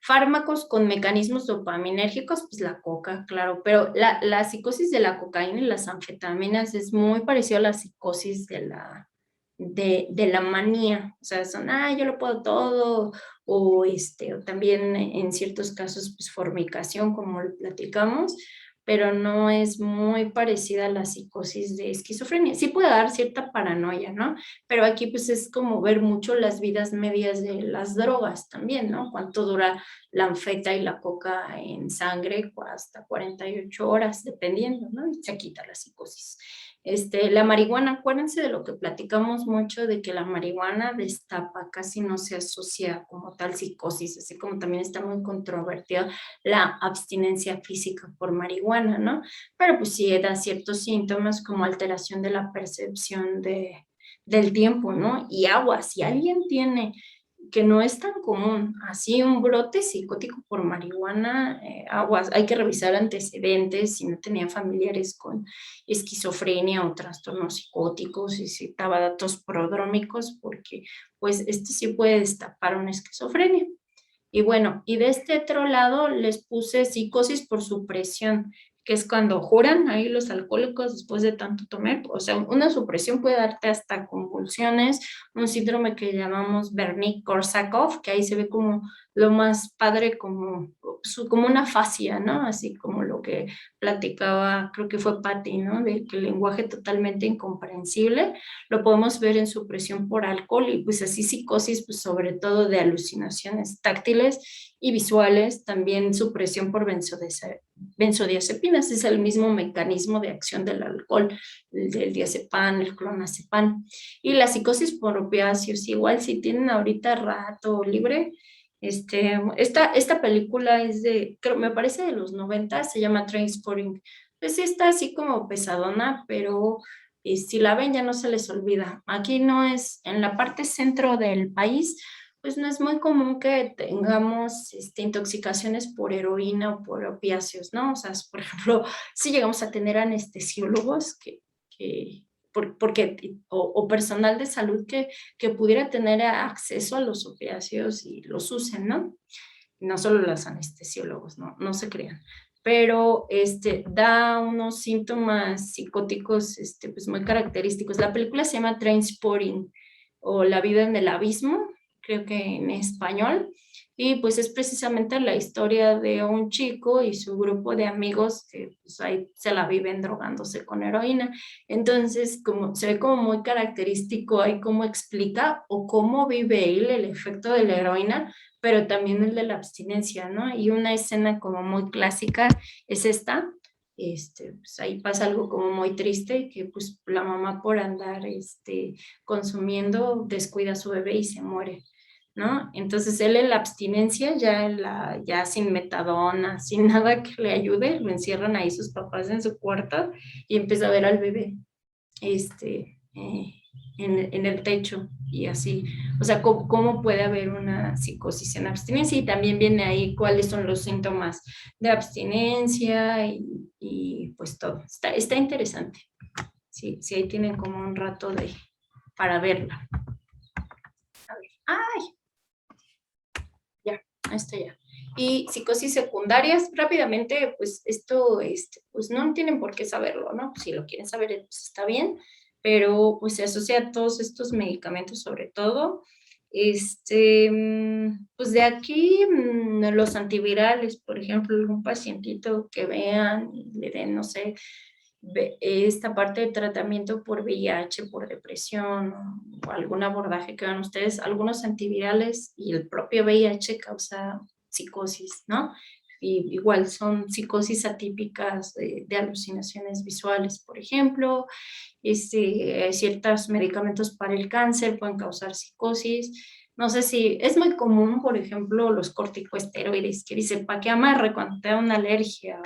Fármacos con mecanismos dopaminérgicos, pues la coca, claro, pero la psicosis de la cocaína y las anfetaminas es muy parecido a la psicosis de la manía, o sea, son, yo lo puedo todo, o también en ciertos casos, pues fornicación, como lo platicamos, pero no es muy parecida a la psicosis de esquizofrenia. Sí puede dar cierta paranoia, ¿no? Pero aquí pues es como ver mucho las vidas medias de las drogas también, ¿no? Cuánto dura la anfeta y la coca en sangre, hasta 48 horas, dependiendo, ¿no? Y se quita la psicosis. La marihuana, acuérdense de lo que platicamos mucho, de que la marihuana destapa, casi no se asocia como tal psicosis, así como también está muy controvertida la abstinencia física por marihuana, ¿no? Pero pues sí da ciertos síntomas como alteración de la percepción del tiempo, ¿no? Y agua, si alguien tiene, que no es tan común, así un brote psicótico por marihuana, aguas, hay que revisar antecedentes, si no tenía familiares con esquizofrenia o trastornos psicóticos, si citaba datos prodrómicos, porque pues esto sí puede destapar una esquizofrenia. Y bueno, y de este otro lado les puse psicosis por supresión, que es cuando juran ahí los alcohólicos después de tanto tomar. O sea, una supresión puede darte hasta convulsiones, un síndrome que llamamos Wernicke-Korsakoff, que ahí se ve como lo más padre, como una fascia, ¿no? Así como lo que platicaba, creo que fue Patti, ¿no? De que el lenguaje totalmente incomprensible lo podemos ver en supresión por alcohol y pues así psicosis, pues sobre todo de alucinaciones táctiles y visuales, también supresión por benzodiazepinas, es el mismo mecanismo de acción del alcohol, el del diazepam, el clonazepam. Y la psicosis por opiáceos, igual si tienen ahorita rato libre, esta película es creo, me parece de los 90, se llama Trainspotting. Pues sí está así como pesadona, pero si la ven ya no se les olvida. Aquí no es, en la parte centro del país, pues no es muy común que tengamos intoxicaciones por heroína o por opiáceos, ¿no? O sea, por ejemplo, si llegamos a tener anestesiólogos o personal de salud que pudiera tener acceso a los opiáceos y los usen, ¿no? No solo los anestesiólogos, no se crean. Pero da unos síntomas psicóticos pues muy característicos. La película se llama Trainspotting o La vida en el abismo, creo que en español, y pues es precisamente la historia de un chico y su grupo de amigos que pues ahí se la viven drogándose con heroína. Entonces, como se ve como muy característico ahí cómo explica o cómo vive él el efecto de la heroína, pero también el de la abstinencia, ¿no? Y una escena como muy clásica es esta, pues ahí pasa algo como muy triste, que pues la mamá por andar consumiendo descuida a su bebé y se muere, ¿no? Entonces él en la abstinencia, ya sin metadona, sin nada que le ayude, lo encierran ahí sus papás en su cuarto y empieza a ver al bebé, en el techo y así. O sea, ¿cómo puede haber una psicosis en abstinencia? Y también viene ahí cuáles son los síntomas de abstinencia y pues todo. Está interesante. Sí, sí, ahí tienen como un rato para verla. A ver. ¡Ay! Ya, esto ya. Y psicosis secundarias, rápidamente, pues esto, pues no tienen por qué saberlo, ¿no? Si lo quieren saber, pues está bien, pero pues se asocia a todos estos medicamentos sobre todo. Pues de aquí, los antivirales, por ejemplo, algún pacientito que vean y le den, no sé, esta parte de tratamiento por VIH, por depresión o algún abordaje que vean ustedes, algunos antivirales y el propio VIH causa psicosis, ¿no? Y igual son psicosis atípicas de alucinaciones visuales, por ejemplo. Ciertos medicamentos para el cáncer pueden causar psicosis. No sé si es muy común, por ejemplo, los corticosteroides, que dice para que amarre cuando te da una alergia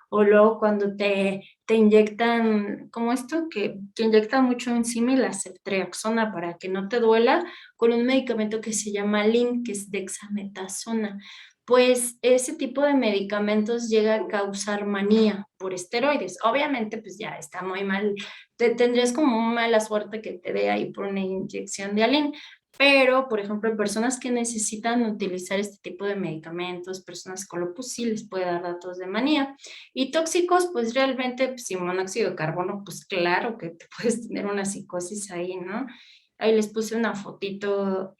o luego cuando te inyectan, como esto, que inyectan mucho enzima y la ceftriaxona para que no te duela, con un medicamento que se llama LIN, que es dexametasona. Pues ese tipo de medicamentos llega a causar manía por esteroides. Obviamente, pues ya está muy mal. Tendrías como mala suerte que te dé ahí por una inyección de alin, pero, por ejemplo, personas que necesitan utilizar este tipo de medicamentos, personas con lupus, sí les puede dar datos de manía. Y tóxicos, pues realmente, pues, sin monóxido de carbono, pues claro que te puedes tener una psicosis ahí, ¿no? Ahí les puse una fotito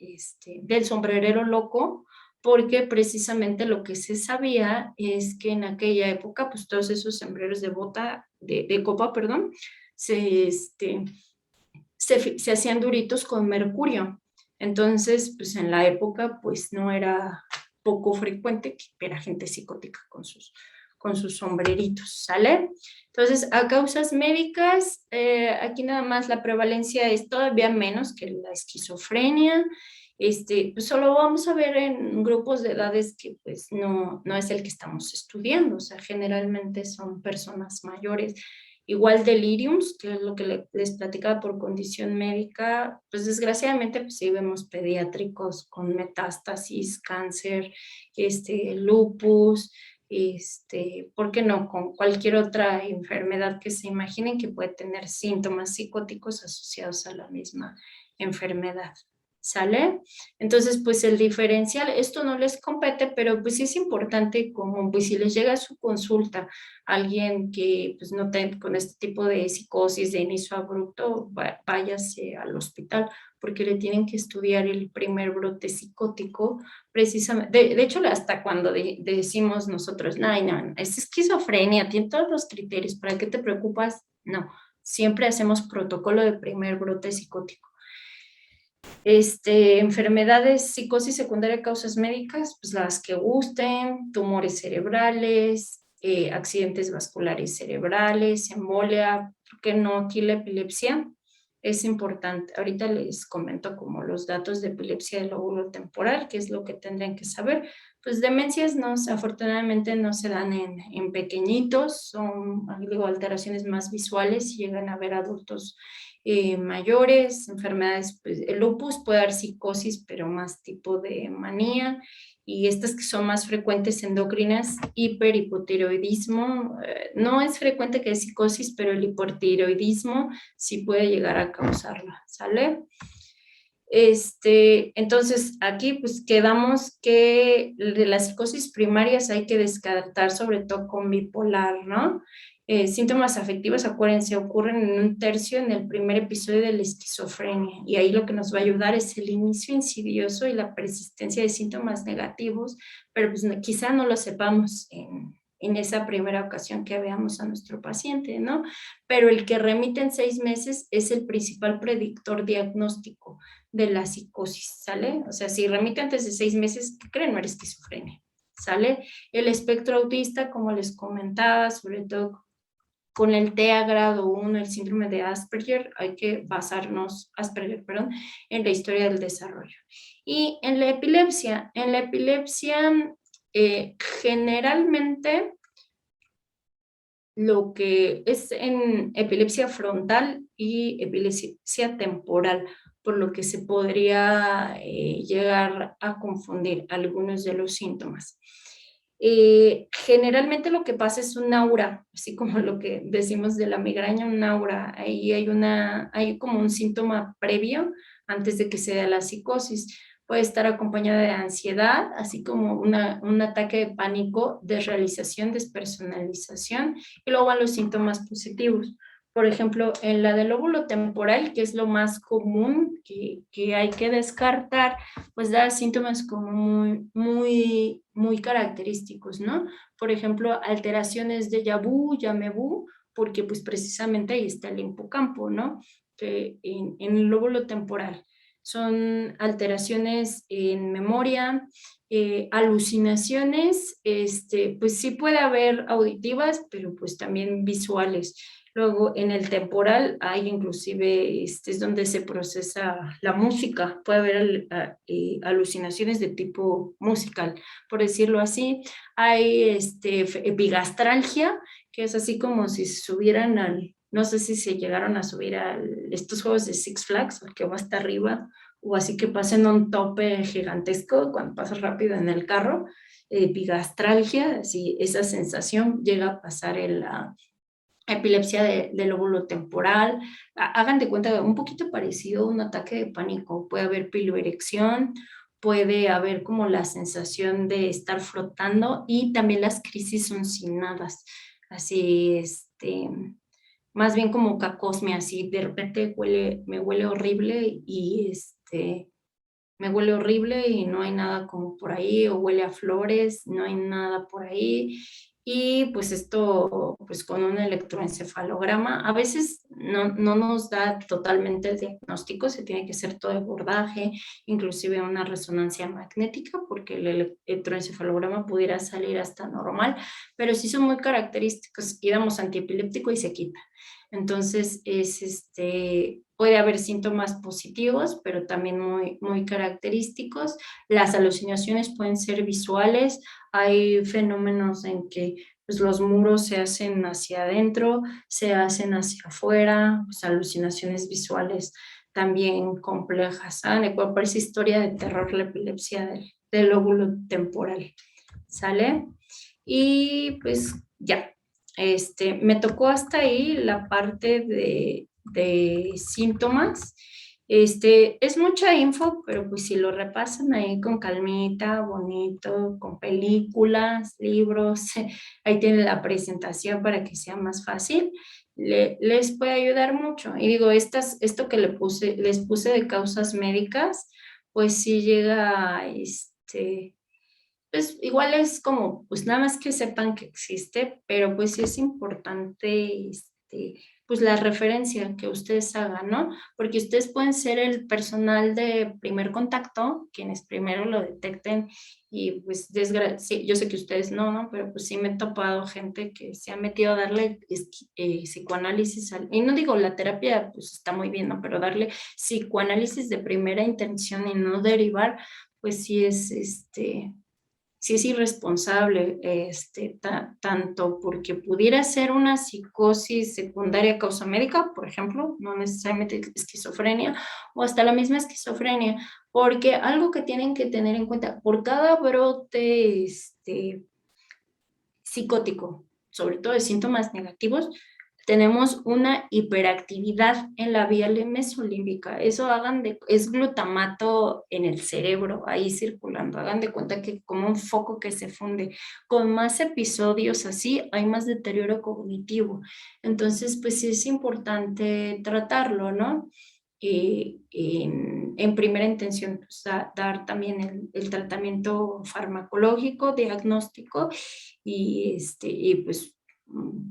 del sombrerero loco, porque precisamente lo que se sabía es que en aquella época, pues todos esos sombreros de copa, perdón, se hacían duritos con mercurio. Entonces, pues en la época, pues no era poco frecuente que hubiera gente psicótica con sus sombreritos, ¿sale? Entonces, a causas médicas, aquí nada más la prevalencia es todavía menos que la esquizofrenia. Pues solo vamos a ver en grupos de edades que pues no es el que estamos estudiando, o sea, generalmente son personas mayores. Igual deliriums, que es lo que les platicaba por condición médica, pues desgraciadamente pues sí vemos pediátricos con metástasis, cáncer, lupus, ¿por qué no? Con cualquier otra enfermedad que se imaginen que puede tener síntomas psicóticos asociados a la misma enfermedad, ¿sale? Entonces, pues el diferencial, esto no les compete, pero pues sí es importante, como pues si les llega a su consulta alguien que pues no tenga con este tipo de psicosis de inicio abrupto, váyase al hospital, porque le tienen que estudiar el primer brote psicótico, precisamente, de hecho hasta cuando decimos nosotros, no, no, es esquizofrenia, tiene todos los criterios, ¿para qué te preocupas? No, siempre hacemos protocolo de primer brote psicótico. Enfermedades, psicosis secundaria, causas médicas, pues las que gusten, tumores cerebrales, accidentes vasculares cerebrales, embolia, ¿por qué no? Aquí la epilepsia es importante. Ahorita les comento como los datos de epilepsia del lóbulo temporal, que es lo que tendrían que saber. Pues demencias afortunadamente no se dan en pequeñitos, son digo, alteraciones más visuales y llegan a ver adultos mayores, enfermedades, pues el lupus puede dar psicosis, pero más tipo de manía, y estas que son más frecuentes endocrinas, hiperhipotiroidismo, no es frecuente que es psicosis, pero el hipotiroidismo sí puede llegar a causarla, ¿sale? Entonces aquí pues quedamos que de las psicosis primarias hay que descartar sobre todo con bipolar, ¿no? Síntomas afectivos, acuérdense, ocurren en 1/3 en el primer episodio de la esquizofrenia, y ahí lo que nos va a ayudar es el inicio insidioso y la persistencia de síntomas negativos, pero pues quizá no lo sepamos en esa primera ocasión que veamos a nuestro paciente, ¿no? Pero el que remite en 6 meses es el principal predictor diagnóstico de la psicosis, ¿sale? O sea, si remite antes de 6 meses, ¿qué creen? No era esquizofrenia, ¿sale? El espectro autista, como les comentaba, sobre todo con el TEA grado 1, el síndrome de Asperger, hay que basarnos, en la historia del desarrollo. Y en la epilepsia, generalmente lo que es en epilepsia frontal y epilepsia temporal, por lo que se podría llegar a confundir algunos de los síntomas. Generalmente lo que pasa es un aura, así como lo que decimos de la migraña, un aura. Ahí hay como un síntoma previo antes de que se dé la psicosis. Puede estar acompañada de ansiedad, así como un ataque de pánico, desrealización, despersonalización, y luego van los síntomas positivos. Por ejemplo, en la del lóbulo temporal, que es lo más común que hay que descartar, pues da síntomas como muy característicos, ¿no? Por ejemplo, alteraciones de déjà vu, porque pues precisamente ahí está el hipocampo, ¿no? Que en el lóbulo temporal. Son alteraciones en memoria, alucinaciones, pues sí puede haber auditivas, pero pues también visuales. Luego, en el temporal hay inclusive, es donde se procesa la música. Puede haber alucinaciones de tipo musical, por decirlo así. Hay epigastralgia, que es así como si subieran no sé si se llegaron a subir a estos juegos de Six Flags, el que va hasta arriba, o así que pasen un tope gigantesco cuando pasas rápido en el carro. Epigastralgia, así esa sensación llega a pasar en la epilepsia del lóbulo temporal. Hagan de cuenta, un poquito parecido a un ataque de pánico. Puede haber piloerección, puede haber como la sensación de estar flotando, y también las crisis son sinadas, así, más bien como cacosmia, así de repente me huele horrible y no hay nada como por ahí, o huele a flores, no hay nada por ahí. Y pues esto, pues con un electroencefalograma, a veces no nos da totalmente el diagnóstico, se tiene que hacer todo el abordaje, inclusive una resonancia magnética, porque el electroencefalograma pudiera salir hasta normal, pero sí son muy característicos, y damos antiepiléptico y se quita. Entonces, puede haber síntomas positivos, pero también muy característicos. Las alucinaciones pueden ser visuales. Hay fenómenos en que pues, los muros se hacen hacia adentro, se hacen hacia afuera, pues, alucinaciones visuales también complejas. ¿Saben? Parece historia de terror la epilepsia del lóbulo temporal. ¿Sale? Y pues ya. Me tocó hasta ahí la parte de síntomas, Es mucha info, pero pues si lo repasan ahí con calmita, bonito, con películas, libros, ahí tienen la presentación para que sea más fácil, les puede ayudar mucho. Y digo, esto que les puse de causas médicas, pues sí llega, pues igual es como, pues nada más que sepan que existe, pero pues sí es importante, pues la referencia que ustedes hagan, ¿no? Porque ustedes pueden ser el personal de primer contacto, quienes primero lo detecten y pues sí, yo sé que ustedes no, ¿no? Pero pues sí me he topado gente que se ha metido a darle psicoanálisis, y no digo la terapia, pues está muy bien, ¿no? Pero darle psicoanálisis de primera intención y no derivar, pues sí es irresponsable, tanto porque pudiera ser una psicosis secundaria causa médica, por ejemplo, no necesariamente esquizofrenia, o hasta la misma esquizofrenia, porque algo que tienen que tener en cuenta, por cada brote psicótico, sobre todo de síntomas negativos, tenemos una hiperactividad en la vía mesolímbica. Eso es glutamato en el cerebro, ahí circulando. Hagan de cuenta que como un foco que se funde. Con más episodios así, hay más deterioro cognitivo. Entonces, pues sí es importante tratarlo, ¿no? En primera intención, pues, dar también el tratamiento farmacológico, diagnóstico y pues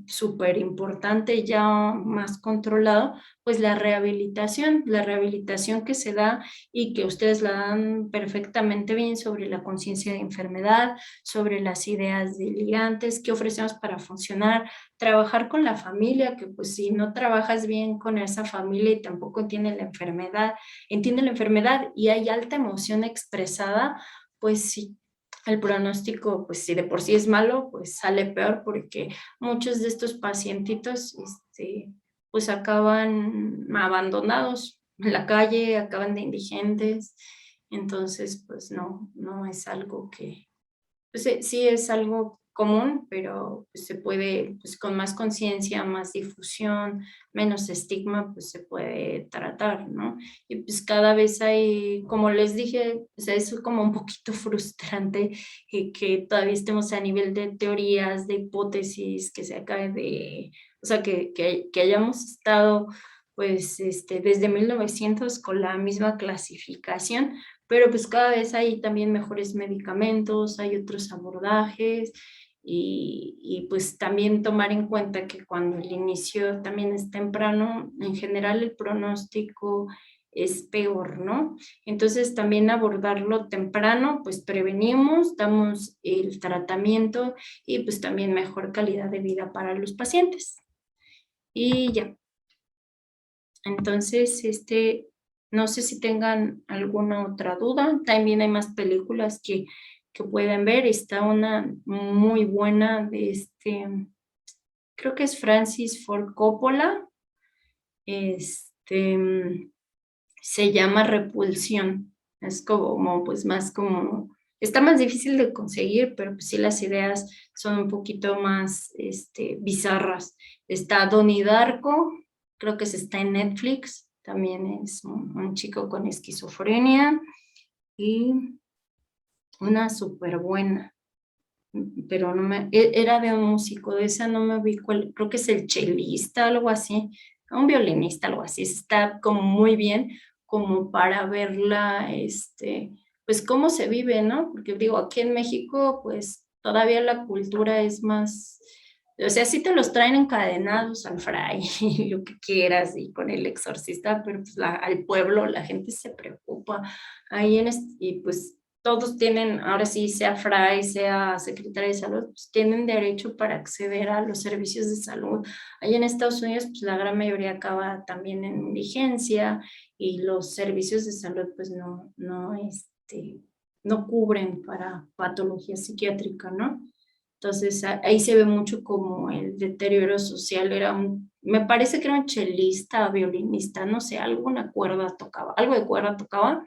súper importante, ya más controlado, pues la rehabilitación que se da y que ustedes la dan perfectamente bien sobre la conciencia de enfermedad, sobre las ideas delirantes que ofrecemos para funcionar, trabajar con la familia, que pues si no trabajas bien con esa familia y tampoco entiende la enfermedad y hay alta emoción expresada, pues sí, el pronóstico, pues si de por sí es malo, pues sale peor porque muchos de estos pacientitos, pues acaban abandonados en la calle, acaban de indigentes, entonces pues no es algo que, pues sí es algo común, pero pues, se puede, pues con más conciencia, más difusión, menos estigma, pues se puede tratar, ¿no? Y pues cada vez hay, como les dije, o sea, es como un poquito frustrante que todavía estemos a nivel de teorías, de hipótesis, que se acabe o sea, que hayamos estado pues desde 1900 con la misma clasificación, pero pues cada vez hay también mejores medicamentos, hay otros abordajes y pues también tomar en cuenta que cuando el inicio también es temprano, en general el pronóstico es peor, ¿no? Entonces también abordarlo temprano, pues prevenimos, damos el tratamiento y pues también mejor calidad de vida para los pacientes. Y ya, entonces, no sé si tengan alguna otra duda. También hay más películas que pueden ver. Está una muy buena de creo que es Francis Ford Coppola. Se llama Repulsión. Es como, pues más como, está más difícil de conseguir, pero pues sí las ideas son un poquito más, bizarras. Está Donnie Darko, creo que se está en Netflix, también es un chico con esquizofrenia y una súper buena, pero era de un músico, de esa no me vi cuál, creo que es el chelista, algo así, un violinista, algo así, está como muy bien como para verla, pues cómo se vive, ¿no? Porque digo, aquí en México, pues todavía la cultura es más, o sea, sí te los traen encadenados al fray y lo que quieras y con el exorcista, pero pues al pueblo la gente se preocupa ahí y pues todos tienen, ahora sí, sea fray, sea secretaria de salud, pues tienen derecho para acceder a los servicios de salud. Ahí en Estados Unidos, pues la gran mayoría acaba también en vigencia y los servicios de salud, pues no cubren para patología psiquiátrica, ¿no? Entonces ahí se ve mucho como el deterioro social. Me parece que era un chelista, violinista, no sé, alguna cuerda tocaba, algo de cuerda tocaba,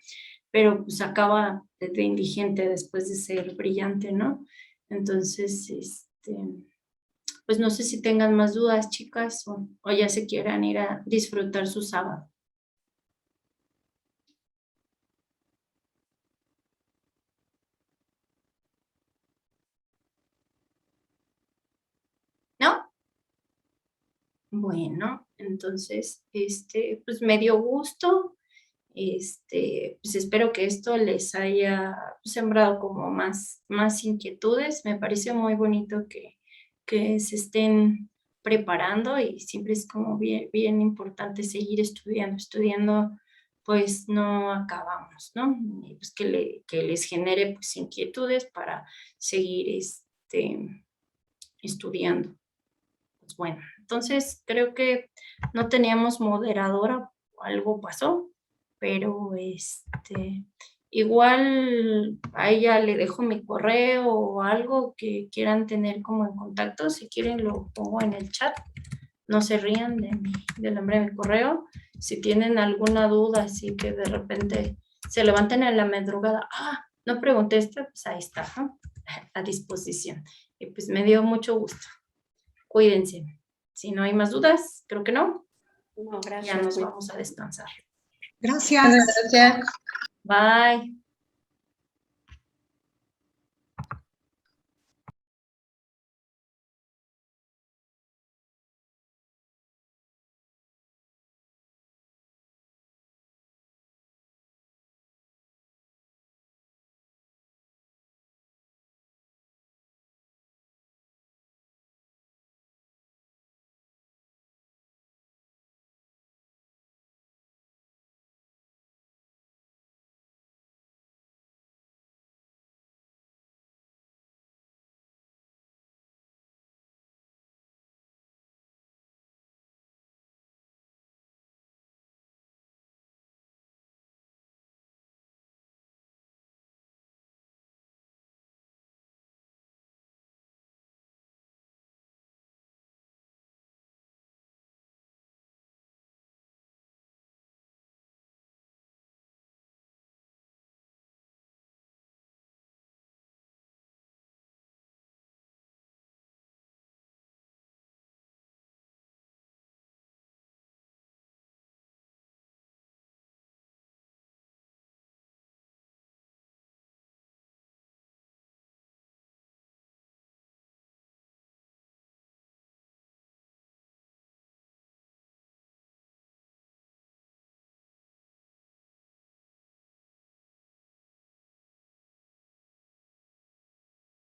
pero pues acaba de indigente después de ser brillante, ¿no? Entonces, pues no sé si tengan más dudas, chicas, o ya se quieran ir a disfrutar su sábado. Bueno, entonces, pues me dio gusto. Pues espero que esto les haya sembrado como más inquietudes. Me parece muy bonito que se estén preparando y siempre es como bien importante seguir estudiando, pues no acabamos, ¿no? Y pues que les genere pues inquietudes para seguir estudiando. Pues bueno, entonces creo que no teníamos moderadora, algo pasó, pero igual a ella le dejo mi correo o algo que quieran tener como en contacto, si quieren lo pongo en el chat, no se rían del nombre de mi correo, si tienen alguna duda, así que de repente se levanten en la madrugada, no pregunté esto, pues ahí está, ¿no? A disposición. Y pues me dio mucho gusto. Cuídense. Si no hay más dudas, creo que no. No, gracias. Ya nos vamos a descansar. Gracias. Gracias. Bye.